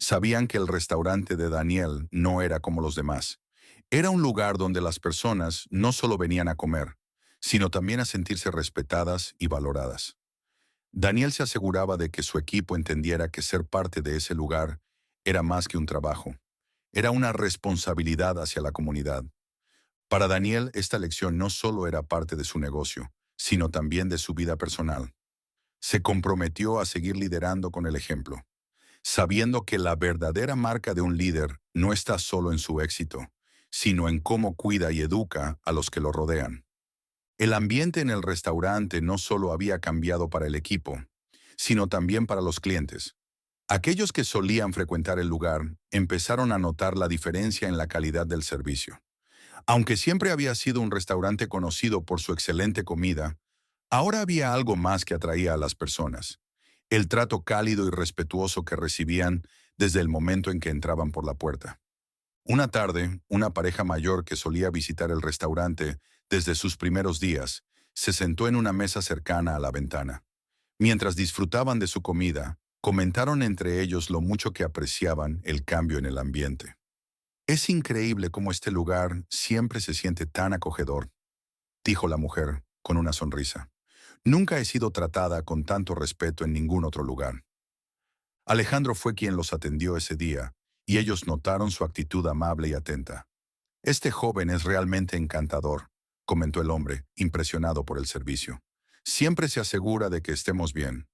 Sabían que el restaurante de Daniel no era como los demás. Era un lugar donde las personas no solo venían a comer, sino también a sentirse respetadas y valoradas. Daniel se aseguraba de que su equipo entendiera que ser parte de ese lugar era más que un trabajo. Era una responsabilidad hacia la comunidad. Para Daniel, esta lección no solo era parte de su negocio, sino también de su vida personal. Se comprometió a seguir liderando con el ejemplo, sabiendo que la verdadera marca de un líder no está solo en su éxito, sino en cómo cuida y educa a los que lo rodean. El ambiente en el restaurante no solo había cambiado para el equipo, sino también para los clientes. Aquellos que solían frecuentar el lugar empezaron a notar la diferencia en la calidad del servicio. Aunque siempre había sido un restaurante conocido por su excelente comida, ahora había algo más que atraía a las personas: el trato cálido y respetuoso que recibían desde el momento en que entraban por la puerta. Una tarde, una pareja mayor que solía visitar el restaurante desde sus primeros días, se sentó en una mesa cercana a la ventana. Mientras disfrutaban de su comida, comentaron entre ellos lo mucho que apreciaban el cambio en el ambiente. Es increíble cómo este lugar siempre se siente tan acogedor, dijo la mujer con una sonrisa. Nunca he sido tratada con tanto respeto en ningún otro lugar. Alejandro fue quien los atendió ese día, y ellos notaron su actitud amable y atenta. Este joven es realmente encantador, comentó el hombre, impresionado por el servicio. Siempre se asegura de que estemos bien.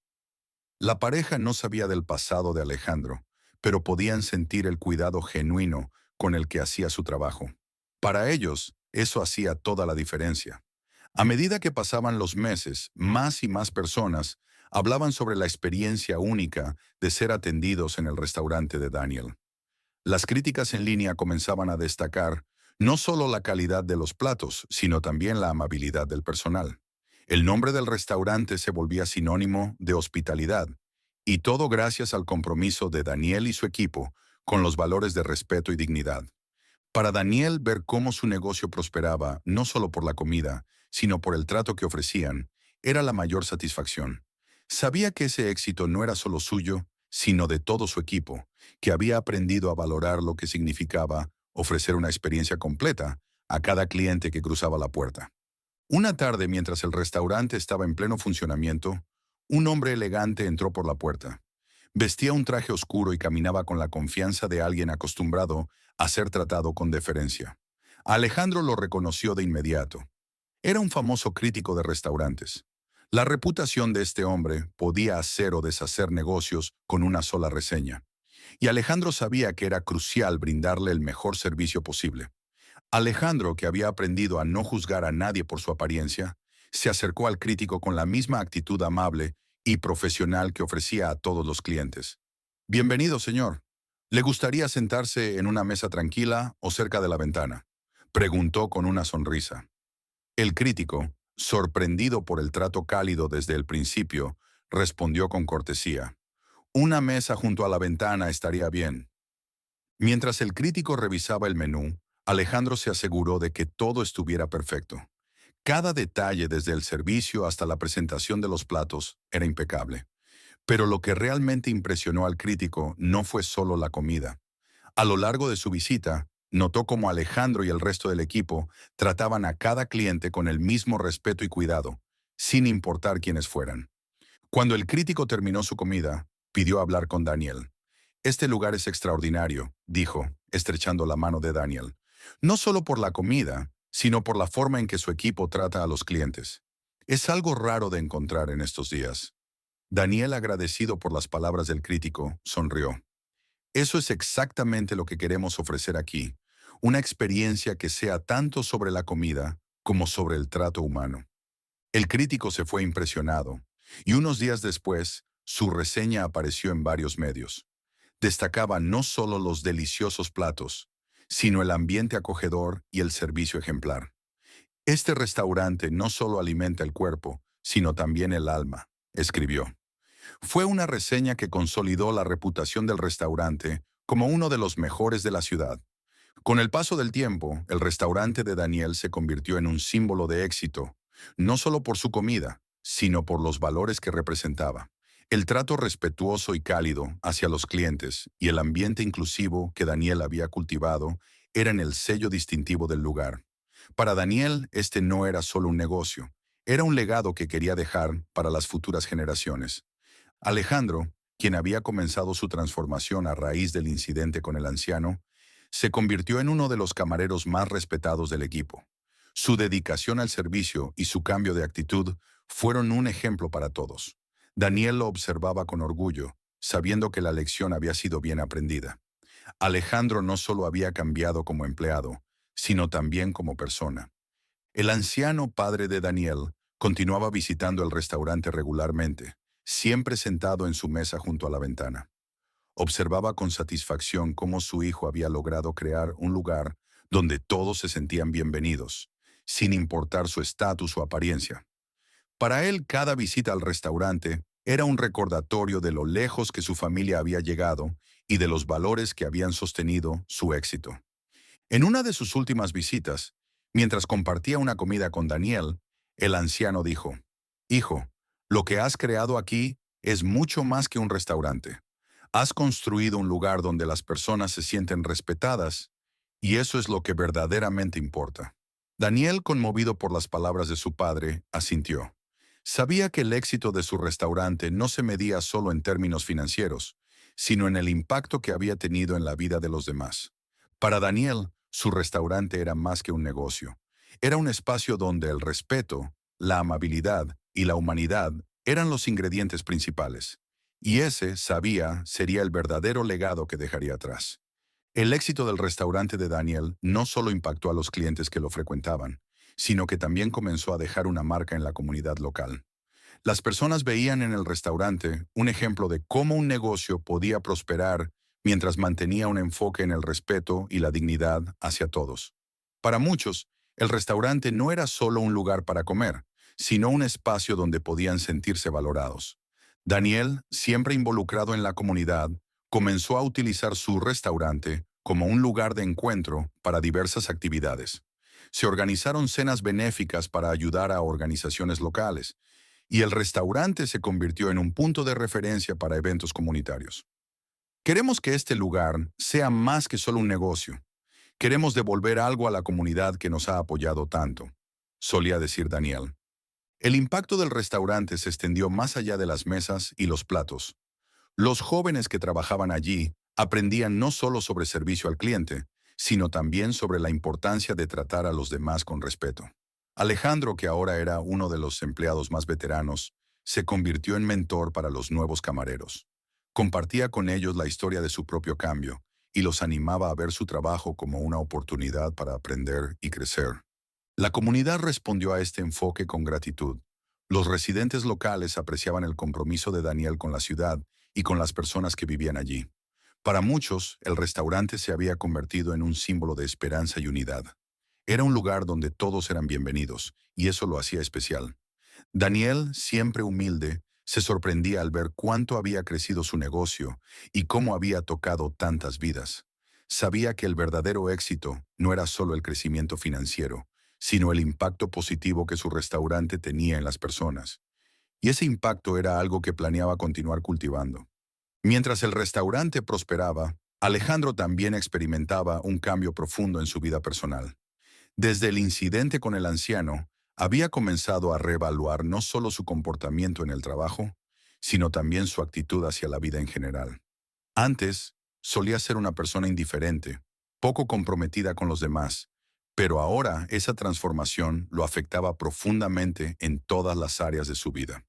La pareja no sabía del pasado de Alejandro, pero podían sentir el cuidado genuino con el que hacía su trabajo. Para ellos, eso hacía toda la diferencia. A medida que pasaban los meses, más y más personas hablaban sobre la experiencia única de ser atendidos en el restaurante de Daniel. Las críticas en línea comenzaban a destacar No solo la calidad de los platos, sino también la amabilidad del personal. El nombre del restaurante se volvía sinónimo de hospitalidad, y todo gracias al compromiso de Daniel y su equipo con los valores de respeto y dignidad. Para Daniel, ver cómo su negocio prosperaba, no solo por la comida, sino por el trato que ofrecían, era la mayor satisfacción. Sabía que ese éxito no era solo suyo, sino de todo su equipo, que había aprendido a valorar lo que significaba ofrecer una experiencia completa a cada cliente que cruzaba la puerta. Una tarde, mientras el restaurante estaba en pleno funcionamiento, un hombre elegante entró por la puerta. Vestía un traje oscuro y caminaba con la confianza de alguien acostumbrado a ser tratado con deferencia. Alejandro lo reconoció de inmediato. Era un famoso crítico de restaurantes. La reputación de este hombre podía hacer o deshacer negocios con una sola reseña, y Alejandro sabía que era crucial brindarle el mejor servicio posible. Alejandro, que había aprendido a no juzgar a nadie por su apariencia, se acercó al crítico con la misma actitud amable y profesional que ofrecía a todos los clientes. Bienvenido, señor. ¿Le gustaría sentarse en una mesa tranquila o cerca de la ventana? Preguntó con una sonrisa. El crítico, sorprendido por el trato cálido desde el principio, respondió con cortesía. Una mesa junto a la ventana estaría bien. Mientras el crítico revisaba el menú, Alejandro se aseguró de que todo estuviera perfecto. Cada detalle, desde el servicio hasta la presentación de los platos, era impecable. Pero lo que realmente impresionó al crítico no fue solo la comida. A lo largo de su visita, notó cómo Alejandro y el resto del equipo trataban a cada cliente con el mismo respeto y cuidado, sin importar quiénes fueran. Cuando el crítico terminó su comida, pidió hablar con Daniel. Este lugar es extraordinario, dijo, estrechando la mano de Daniel. No solo por la comida, sino por la forma en que su equipo trata a los clientes. Es algo raro de encontrar en estos días. Daniel, agradecido por las palabras del crítico, sonrió. Eso es exactamente lo que queremos ofrecer aquí, una experiencia que sea tanto sobre la comida como sobre el trato humano. El crítico se fue impresionado, y unos días después, su reseña apareció en varios medios. Destacaba no solo los deliciosos platos, sino el ambiente acogedor y el servicio ejemplar. Este restaurante no solo alimenta el cuerpo, sino también el alma, escribió. Fue una reseña que consolidó la reputación del restaurante como uno de los mejores de la ciudad. Con el paso del tiempo, el restaurante de Daniel se convirtió en un símbolo de éxito, no solo por su comida, sino por los valores que representaba. El trato respetuoso y cálido hacia los clientes y el ambiente inclusivo que Daniel había cultivado eran el sello distintivo del lugar. Para Daniel, este no era solo un negocio, era un legado que quería dejar para las futuras generaciones. Alejandro, quien había comenzado su transformación a raíz del incidente con el anciano, se convirtió en uno de los camareros más respetados del equipo. Su dedicación al servicio y su cambio de actitud fueron un ejemplo para todos. Daniel lo observaba con orgullo, sabiendo que la lección había sido bien aprendida. Alejandro no solo había cambiado como empleado, sino también como persona. El anciano padre de Daniel continuaba visitando el restaurante regularmente, siempre sentado en su mesa junto a la ventana. Observaba con satisfacción cómo su hijo había logrado crear un lugar donde todos se sentían bienvenidos, sin importar su estatus o apariencia. Para él, cada visita al restaurante era un recordatorio de lo lejos que su familia había llegado y de los valores que habían sostenido su éxito. En una de sus últimas visitas, mientras compartía una comida con Daniel, el anciano dijo, «Hijo, lo que has creado aquí es mucho más que un restaurante. Has construido un lugar donde las personas se sienten respetadas, y eso es lo que verdaderamente importa». Daniel, conmovido por las palabras de su padre, asintió. Sabía que el éxito de su restaurante no se medía solo en términos financieros, sino en el impacto que había tenido en la vida de los demás. Para Daniel, su restaurante era más que un negocio. Era un espacio donde el respeto, la amabilidad y la humanidad eran los ingredientes principales. Y ese, sabía, sería el verdadero legado que dejaría atrás. El éxito del restaurante de Daniel no solo impactó a los clientes que lo frecuentaban, sino que también comenzó a dejar una marca en la comunidad local. Las personas veían en el restaurante un ejemplo de cómo un negocio podía prosperar mientras mantenía un enfoque en el respeto y la dignidad hacia todos. Para muchos, el restaurante no era solo un lugar para comer, sino un espacio donde podían sentirse valorados. Daniel, siempre involucrado en la comunidad, comenzó a utilizar su restaurante como un lugar de encuentro para diversas actividades. Se organizaron cenas benéficas para ayudar a organizaciones locales, y el restaurante se convirtió en un punto de referencia para eventos comunitarios. Queremos que este lugar sea más que solo un negocio. Queremos devolver algo a la comunidad que nos ha apoyado tanto, solía decir Daniel. El impacto del restaurante se extendió más allá de las mesas y los platos. Los jóvenes que trabajaban allí aprendían no solo sobre servicio al cliente, sino también sobre la importancia de tratar a los demás con respeto. Alejandro, que ahora era uno de los empleados más veteranos, se convirtió en mentor para los nuevos camareros. Compartía con ellos la historia de su propio cambio y los animaba a ver su trabajo como una oportunidad para aprender y crecer. La comunidad respondió a este enfoque con gratitud. Los residentes locales apreciaban el compromiso de Daniel con la ciudad y con las personas que vivían allí. Para muchos, el restaurante se había convertido en un símbolo de esperanza y unidad. Era un lugar donde todos eran bienvenidos, y eso lo hacía especial. Daniel, siempre humilde, se sorprendía al ver cuánto había crecido su negocio y cómo había tocado tantas vidas. Sabía que el verdadero éxito no era solo el crecimiento financiero, sino el impacto positivo que su restaurante tenía en las personas. Y ese impacto era algo que planeaba continuar cultivando. Mientras el restaurante prosperaba, Alejandro también experimentaba un cambio profundo en su vida personal. Desde el incidente con el anciano, había comenzado a reevaluar no solo su comportamiento en el trabajo, sino también su actitud hacia la vida en general. Antes, solía ser una persona indiferente, poco comprometida con los demás, pero ahora esa transformación lo afectaba profundamente en todas las áreas de su vida.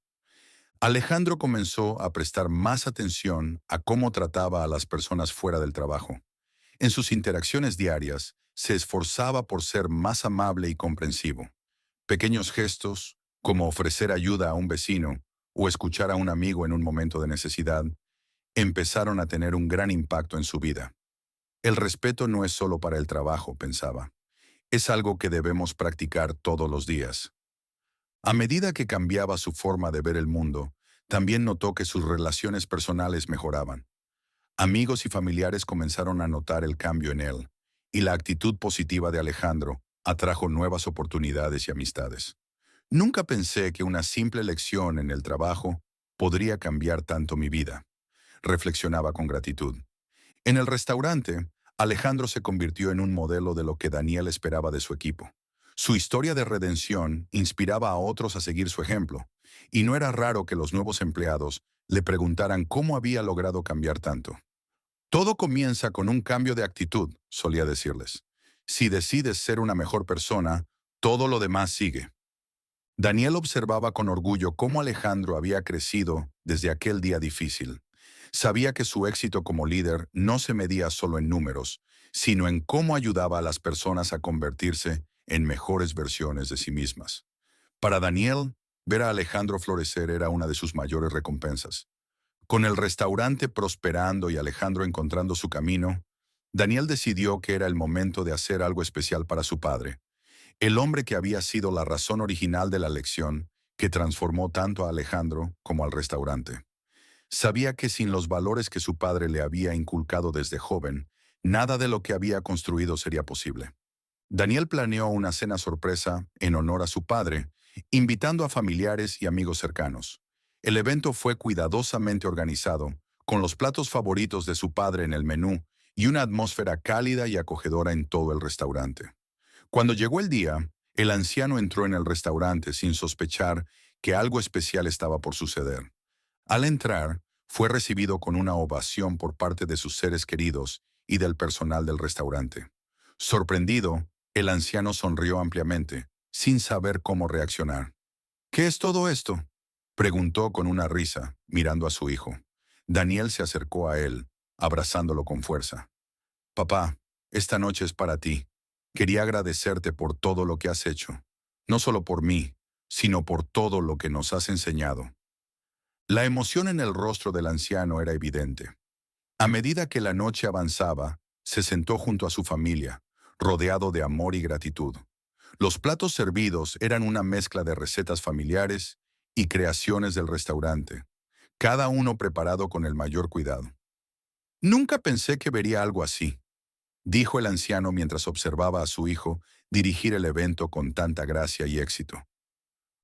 Alejandro comenzó a prestar más atención a cómo trataba a las personas fuera del trabajo. En sus interacciones diarias, se esforzaba por ser más amable y comprensivo. Pequeños gestos, como ofrecer ayuda a un vecino o escuchar a un amigo en un momento de necesidad, empezaron a tener un gran impacto en su vida. El respeto no es solo para el trabajo, pensaba. Es algo que debemos practicar todos los días. A medida que cambiaba su forma de ver el mundo, también notó que sus relaciones personales mejoraban. Amigos y familiares comenzaron a notar el cambio en él, y la actitud positiva de Alejandro atrajo nuevas oportunidades y amistades. Nunca pensé que una simple lección en el trabajo podría cambiar tanto mi vida, reflexionaba con gratitud. En el restaurante, Alejandro se convirtió en un modelo de lo que Daniel esperaba de su equipo. Su historia de redención inspiraba a otros a seguir su ejemplo, y no era raro que los nuevos empleados le preguntaran cómo había logrado cambiar tanto. Todo comienza con un cambio de actitud, solía decirles. Si decides ser una mejor persona, todo lo demás sigue. Daniel observaba con orgullo cómo Alejandro había crecido desde aquel día difícil. Sabía que su éxito como líder no se medía solo en números, sino en cómo ayudaba a las personas a convertirse en mejores versiones de sí mismas. Para Daniel, ver a Alejandro florecer era una de sus mayores recompensas. Con el restaurante prosperando y Alejandro encontrando su camino, Daniel decidió que era el momento de hacer algo especial para su padre, el hombre que había sido la razón original de la lección que transformó tanto a Alejandro como al restaurante. Sabía que sin los valores que su padre le había inculcado desde joven, nada de lo que había construido sería posible. Daniel planeó una cena sorpresa en honor a su padre, invitando a familiares y amigos cercanos. El evento fue cuidadosamente organizado, con los platos favoritos de su padre en el menú y una atmósfera cálida y acogedora en todo el restaurante. Cuando llegó el día, el anciano entró en el restaurante sin sospechar que algo especial estaba por suceder. Al entrar, fue recibido con una ovación por parte de sus seres queridos y del personal del restaurante. Sorprendido, el anciano sonrió ampliamente, sin saber cómo reaccionar. ¿Qué es todo esto?, preguntó con una risa, mirando a su hijo. Daniel se acercó a él, abrazándolo con fuerza. Papá, esta noche es para ti. Quería agradecerte por todo lo que has hecho, no solo por mí, sino por todo lo que nos has enseñado. La emoción en el rostro del anciano era evidente. A medida que la noche avanzaba, se sentó junto a su familia, rodeado de amor y gratitud. Los platos servidos eran una mezcla de recetas familiares y creaciones del restaurante, cada uno preparado con el mayor cuidado. Nunca pensé que vería algo así, dijo el anciano mientras observaba a su hijo dirigir el evento con tanta gracia y éxito.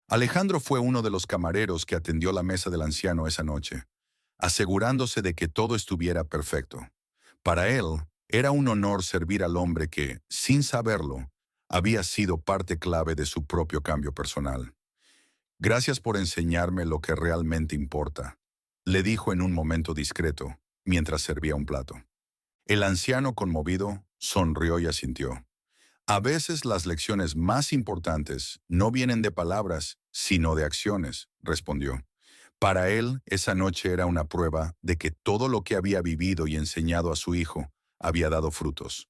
Alejandro fue uno de los camareros que atendió la mesa del anciano esa noche, asegurándose de que todo estuviera perfecto. Para él, era un honor servir al hombre que, sin saberlo, había sido parte clave de su propio cambio personal. Gracias por enseñarme lo que realmente importa, le dijo en un momento discreto, mientras servía un plato. El anciano, conmovido, sonrió y asintió. A veces las lecciones más importantes no vienen de palabras, sino de acciones, respondió. Para él, esa noche era una prueba de que todo lo que había vivido y enseñado a su hijo había dado frutos.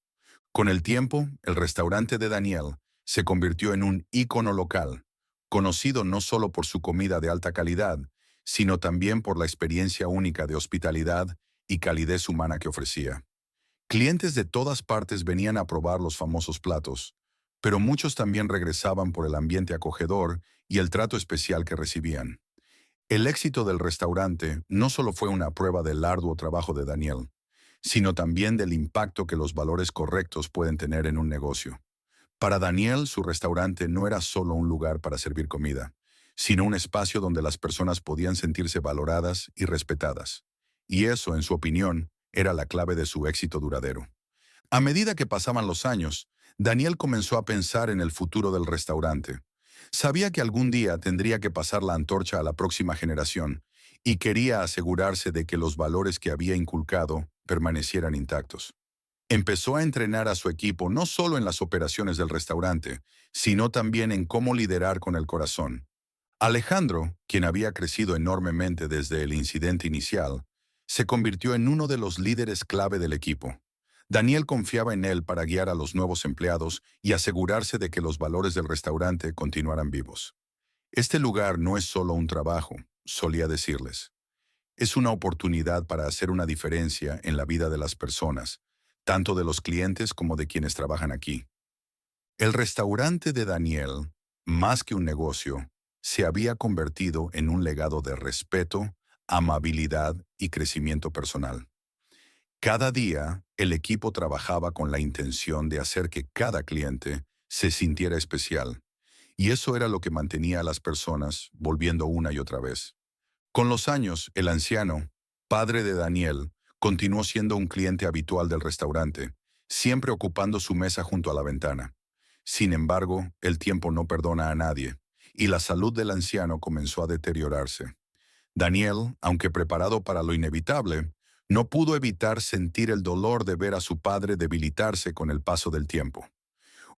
Con el tiempo, el restaurante de Daniel se convirtió en un ícono local, conocido no solo por su comida de alta calidad, sino también por la experiencia única de hospitalidad y calidez humana que ofrecía. Clientes de todas partes venían a probar los famosos platos, pero muchos también regresaban por el ambiente acogedor y el trato especial que recibían. El éxito del restaurante no solo fue una prueba del arduo trabajo de Daniel, sino también del impacto que los valores correctos pueden tener en un negocio. Para Daniel, su restaurante no era solo un lugar para servir comida, sino un espacio donde las personas podían sentirse valoradas y respetadas. Y eso, en su opinión, era la clave de su éxito duradero. A medida que pasaban los años, Daniel comenzó a pensar en el futuro del restaurante. Sabía que algún día tendría que pasar la antorcha a la próxima generación y quería asegurarse de que los valores que había inculcado permanecieran intactos. Empezó a entrenar a su equipo no solo en las operaciones del restaurante, sino también en cómo liderar con el corazón. Alejandro, quien había crecido enormemente desde el incidente inicial, se convirtió en uno de los líderes clave del equipo. Daniel confiaba en él para guiar a los nuevos empleados y asegurarse de que los valores del restaurante continuaran vivos. Este lugar no es solo un trabajo, solía decirles. Es una oportunidad para hacer una diferencia en la vida de las personas, tanto de los clientes como de quienes trabajan aquí. El restaurante de Daniel, más que un negocio, se había convertido en un legado de respeto, amabilidad y crecimiento personal. Cada día, el equipo trabajaba con la intención de hacer que cada cliente se sintiera especial, y eso era lo que mantenía a las personas volviendo una y otra vez. Con los años, el anciano, padre de Daniel, continuó siendo un cliente habitual del restaurante, siempre ocupando su mesa junto a la ventana. Sin embargo, el tiempo no perdona a nadie, y la salud del anciano comenzó a deteriorarse. Daniel, aunque preparado para lo inevitable, no pudo evitar sentir el dolor de ver a su padre debilitarse con el paso del tiempo.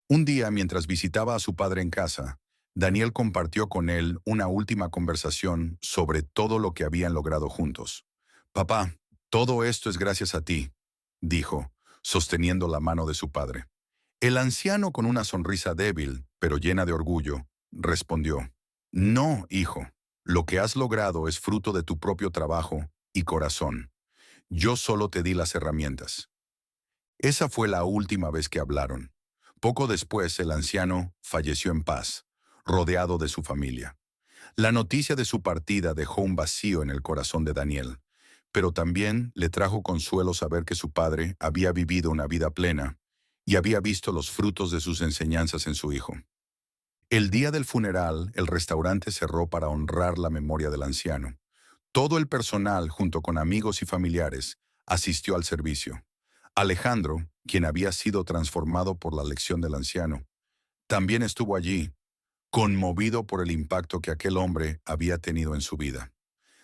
Un día, mientras visitaba a su padre en casa, Daniel compartió con él una última conversación sobre todo lo que habían logrado juntos. «Papá, todo esto es gracias a ti», dijo, sosteniendo la mano de su padre. El anciano, con una sonrisa débil, pero llena de orgullo, respondió, «No, hijo, lo que has logrado es fruto de tu propio trabajo y corazón. Yo solo te di las herramientas». Esa fue la última vez que hablaron. Poco después, el anciano falleció en paz, rodeado de su familia. La noticia de su partida dejó un vacío en el corazón de Daniel, pero también le trajo consuelo saber que su padre había vivido una vida plena y había visto los frutos de sus enseñanzas en su hijo. El día del funeral, el restaurante cerró para honrar la memoria del anciano. Todo el personal, junto con amigos y familiares, asistió al servicio. Alejandro, quien había sido transformado por la lección del anciano, también estuvo allí, conmovido por el impacto que aquel hombre había tenido en su vida.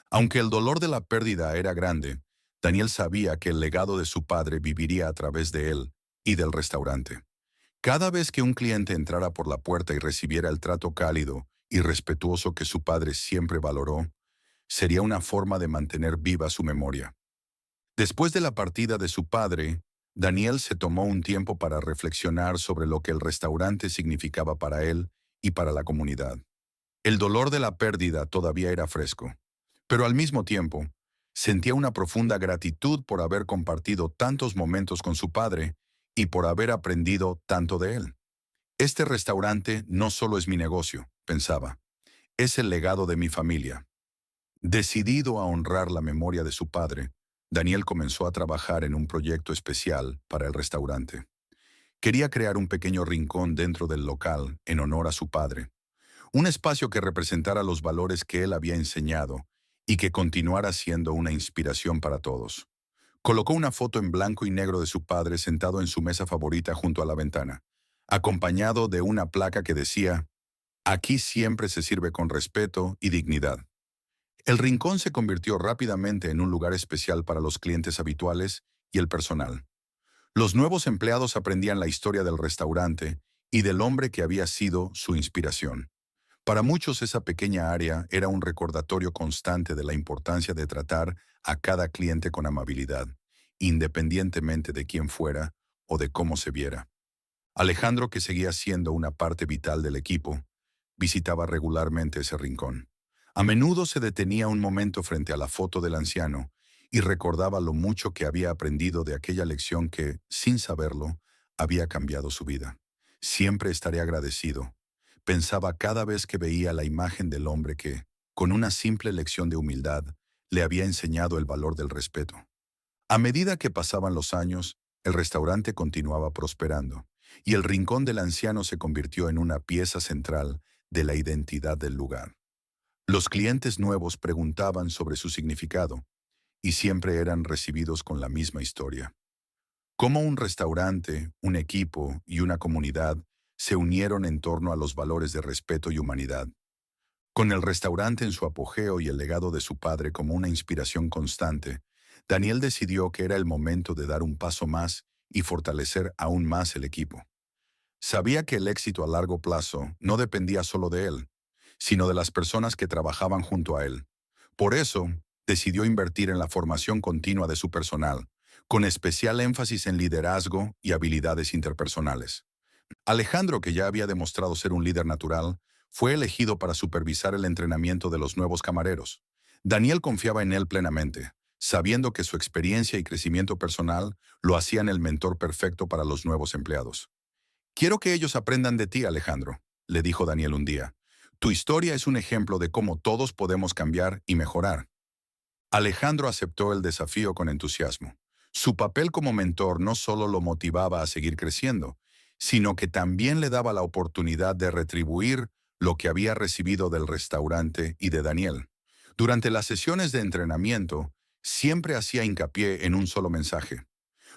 Aunque el dolor de la pérdida era grande, Daniel sabía que el legado de su padre viviría a través de él y del restaurante. Cada vez que un cliente entrara por la puerta y recibiera el trato cálido y respetuoso que su padre siempre valoró, sería una forma de mantener viva su memoria. Después de la partida de su padre, Daniel se tomó un tiempo para reflexionar sobre lo que el restaurante significaba para él y para la comunidad. El dolor de la pérdida todavía era fresco, pero al mismo tiempo, sentía una profunda gratitud por haber compartido tantos momentos con su padre y por haber aprendido tanto de él. Este restaurante no solo es mi negocio, pensaba, es el legado de mi familia. Decidido a honrar la memoria de su padre, Daniel comenzó a trabajar en un proyecto especial para el restaurante. Quería crear un pequeño rincón dentro del local en honor a su padre, un espacio que representara los valores que él había enseñado y que continuara siendo una inspiración para todos. Colocó una foto en blanco y negro de su padre sentado en su mesa favorita junto a la ventana, acompañado de una placa que decía, «Aquí siempre se sirve con respeto y dignidad». El rincón se convirtió rápidamente en un lugar especial para los clientes habituales y el personal. Los nuevos empleados aprendían la historia del restaurante y del hombre que había sido su inspiración. Para muchos esa pequeña área era un recordatorio constante de la importancia de tratar a cada cliente con amabilidad, independientemente de quién fuera o de cómo se viera. Alejandro, que seguía siendo una parte vital del equipo, visitaba regularmente ese rincón. A menudo se detenía un momento frente a la foto del anciano y recordaba lo mucho que había aprendido de aquella lección que, sin saberlo, había cambiado su vida. Siempre estaré agradecido, pensaba cada vez que veía la imagen del hombre que, con una simple lección de humildad, le había enseñado el valor del respeto. A medida que pasaban los años, el restaurante continuaba prosperando, y el rincón del anciano se convirtió en una pieza central de la identidad del lugar. Los clientes nuevos preguntaban sobre su significado, y siempre eran recibidos con la misma historia. Cómo un restaurante, un equipo y una comunidad se unieron en torno a los valores de respeto y humanidad. Con el restaurante en su apogeo y el legado de su padre como una inspiración constante, Daniel decidió que era el momento de dar un paso más y fortalecer aún más el equipo. Sabía que el éxito a largo plazo no dependía solo de él, sino de las personas que trabajaban junto a él. Por eso, decidió invertir en la formación continua de su personal, con especial énfasis en liderazgo y habilidades interpersonales. Alejandro, que ya había demostrado ser un líder natural, fue elegido para supervisar el entrenamiento de los nuevos camareros. Daniel confiaba en él plenamente, sabiendo que su experiencia y crecimiento personal lo hacían el mentor perfecto para los nuevos empleados. «Quiero que ellos aprendan de ti, Alejandro», le dijo Daniel un día. «Tu historia es un ejemplo de cómo todos podemos cambiar y mejorar». Alejandro aceptó el desafío con entusiasmo. Su papel como mentor no solo lo motivaba a seguir creciendo, sino que también le daba la oportunidad de retribuir lo que había recibido del restaurante y de Daniel. Durante las sesiones de entrenamiento, siempre hacía hincapié en un solo mensaje.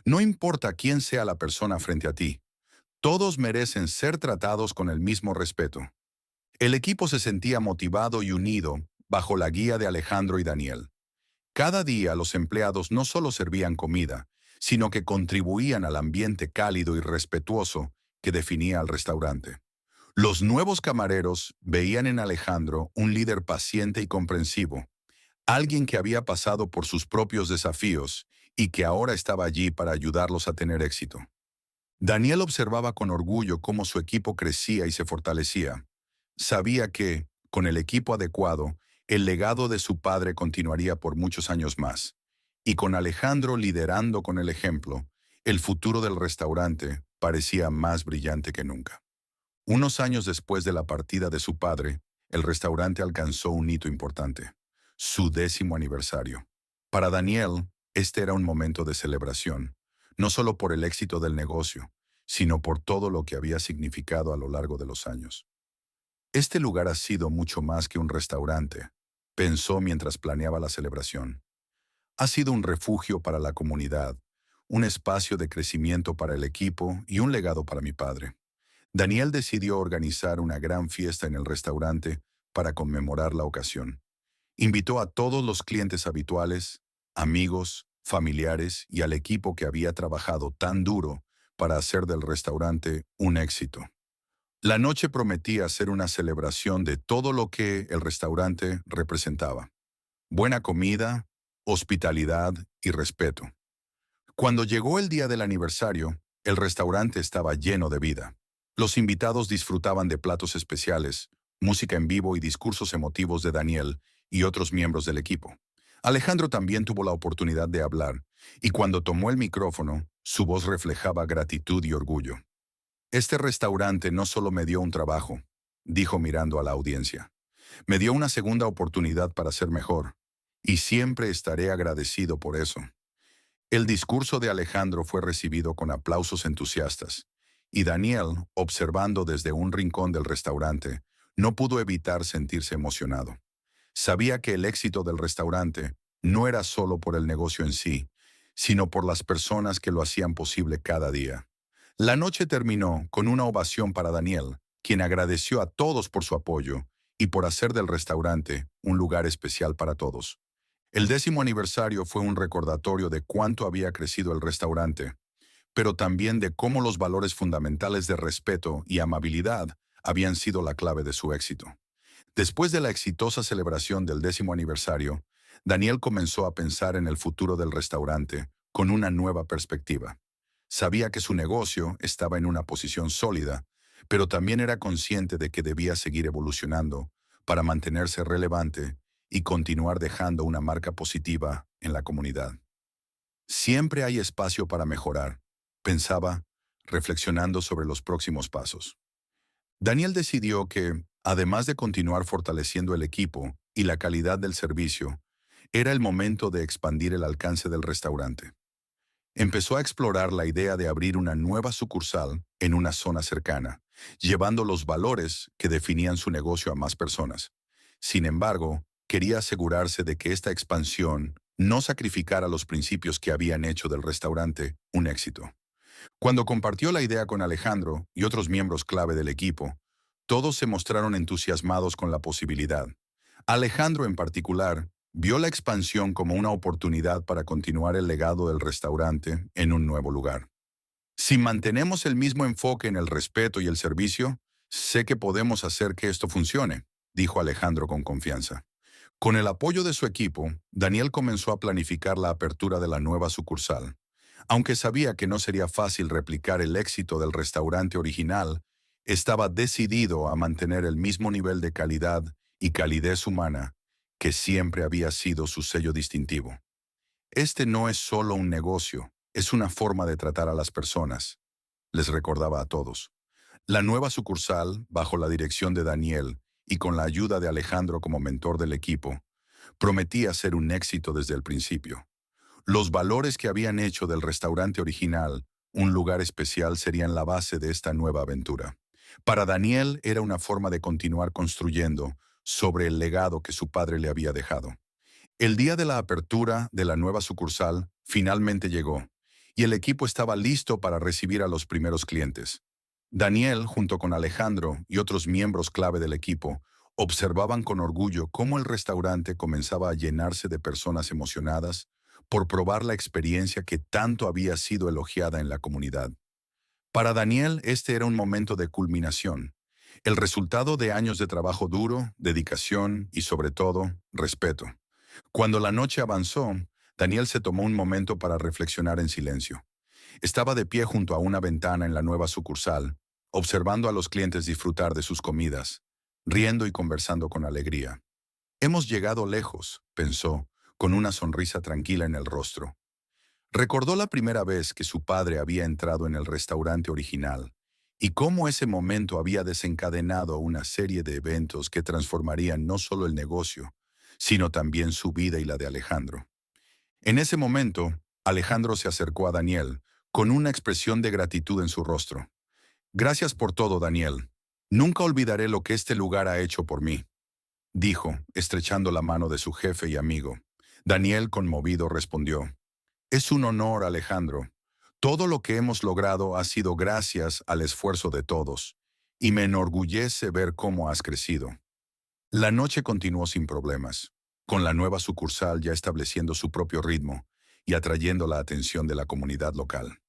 No importa quién sea la persona frente a ti, todos merecen ser tratados con el mismo respeto. El equipo se sentía motivado y unido bajo la guía de Alejandro y Daniel. Cada día los empleados no solo servían comida, sino que contribuían al ambiente cálido y respetuoso que definía al restaurante. Los nuevos camareros veían en Alejandro un líder paciente y comprensivo, alguien que había pasado por sus propios desafíos y que ahora estaba allí para ayudarlos a tener éxito. Daniel observaba con orgullo cómo su equipo crecía y se fortalecía. Sabía que, con el equipo adecuado, el legado de su padre continuaría por muchos años más. Y con Alejandro liderando con el ejemplo, el futuro del restaurante parecía más brillante que nunca. Unos años después de la partida de su padre, el restaurante alcanzó un hito importante, su 10º aniversario. Para Daniel, este era un momento de celebración, no solo por el éxito del negocio, sino por todo lo que había significado a lo largo de los años. Este lugar ha sido mucho más que un restaurante, pensó mientras planeaba la celebración. Ha sido un refugio para la comunidad, un espacio de crecimiento para el equipo y un legado para mi padre. Daniel decidió organizar una gran fiesta en el restaurante para conmemorar la ocasión. Invitó a todos los clientes habituales, amigos, familiares y al equipo que había trabajado tan duro para hacer del restaurante un éxito. La noche prometía ser una celebración de todo lo que el restaurante representaba: buena comida, hospitalidad y respeto. Cuando llegó el día del aniversario, el restaurante estaba lleno de vida. Los invitados disfrutaban de platos especiales, música en vivo y discursos emotivos de Daniel y otros miembros del equipo. Alejandro también tuvo la oportunidad de hablar, Y cuando tomó el micrófono, su voz reflejaba gratitud y orgullo. Este restaurante no solo me dio un trabajo, dijo mirando a la audiencia. Me dio una segunda oportunidad para ser mejor. Y siempre estaré agradecido por eso. El discurso de Alejandro fue recibido con aplausos entusiastas, y Daniel, observando desde un rincón del restaurante, no pudo evitar sentirse emocionado. Sabía que el éxito del restaurante no era solo por el negocio en sí, sino por las personas que lo hacían posible cada día. La noche terminó con una ovación para Daniel, quien agradeció a todos por su apoyo y por hacer del restaurante un lugar especial para todos. El 10º aniversario fue un recordatorio de cuánto había crecido el restaurante, pero también de cómo los valores fundamentales de respeto y amabilidad habían sido la clave de su éxito. Después de la exitosa celebración del 10º aniversario, Daniel comenzó a pensar en el futuro del restaurante con una nueva perspectiva. Sabía que su negocio estaba en una posición sólida, pero también era consciente de que debía seguir evolucionando para mantenerse relevante y continuar dejando una marca positiva en la comunidad. Siempre hay espacio para mejorar, pensaba, reflexionando sobre los próximos pasos. Daniel decidió que, además de continuar fortaleciendo el equipo y la calidad del servicio, era el momento de expandir el alcance del restaurante. Empezó a explorar la idea de abrir una nueva sucursal en una zona cercana, llevando los valores que definían su negocio a más personas. Sin embargo, quería asegurarse de que esta expansión no sacrificara los principios que habían hecho del restaurante un éxito. Cuando compartió la idea con Alejandro y otros miembros clave del equipo, todos se mostraron entusiasmados con la posibilidad. Alejandro, en particular, vio la expansión como una oportunidad para continuar el legado del restaurante en un nuevo lugar. Si mantenemos el mismo enfoque en el respeto y el servicio, sé que podemos hacer que esto funcione, dijo Alejandro con confianza. Con el apoyo de su equipo, Daniel comenzó a planificar la apertura de la nueva sucursal. Aunque sabía que no sería fácil replicar el éxito del restaurante original, estaba decidido a mantener el mismo nivel de calidad y calidez humana que siempre había sido su sello distintivo. Este no es solo un negocio, es una forma de tratar a las personas, les recordaba a todos. La nueva sucursal, bajo la dirección de Daniel y con la ayuda de Alejandro como mentor del equipo, prometía ser un éxito desde el principio. Los valores que habían hecho del restaurante original un lugar especial serían la base de esta nueva aventura. Para Daniel era una forma de continuar construyendo sobre el legado que su padre le había dejado. El día de la apertura de la nueva sucursal finalmente llegó, y el equipo estaba listo para recibir a los primeros clientes. Daniel, junto con Alejandro y otros miembros clave del equipo, observaban con orgullo cómo el restaurante comenzaba a llenarse de personas emocionadas por probar la experiencia que tanto había sido elogiada en la comunidad. Para Daniel, este era un momento de culminación, el resultado de años de trabajo duro, dedicación y, sobre todo, respeto. Cuando la noche avanzó, Daniel se tomó un momento para reflexionar en silencio. Estaba de pie junto a una ventana en la nueva sucursal, observando a los clientes disfrutar de sus comidas, riendo y conversando con alegría. Hemos llegado lejos, pensó, con una sonrisa tranquila en el rostro. Recordó la primera vez que su padre había entrado en el restaurante original y cómo ese momento había desencadenado una serie de eventos que transformarían no solo el negocio, sino también su vida y la de Alejandro. En ese momento, Alejandro se acercó a Daniel con una expresión de gratitud en su rostro. Gracias por todo, Daniel. Nunca olvidaré lo que este lugar ha hecho por mí, dijo, estrechando la mano de su jefe y amigo. Daniel, conmovido, respondió: Es un honor, Alejandro. Todo lo que hemos logrado ha sido gracias al esfuerzo de todos, y me enorgullece ver cómo has crecido. La noche continuó sin problemas, con la nueva sucursal ya estableciendo su propio ritmo y atrayendo la atención de la comunidad local.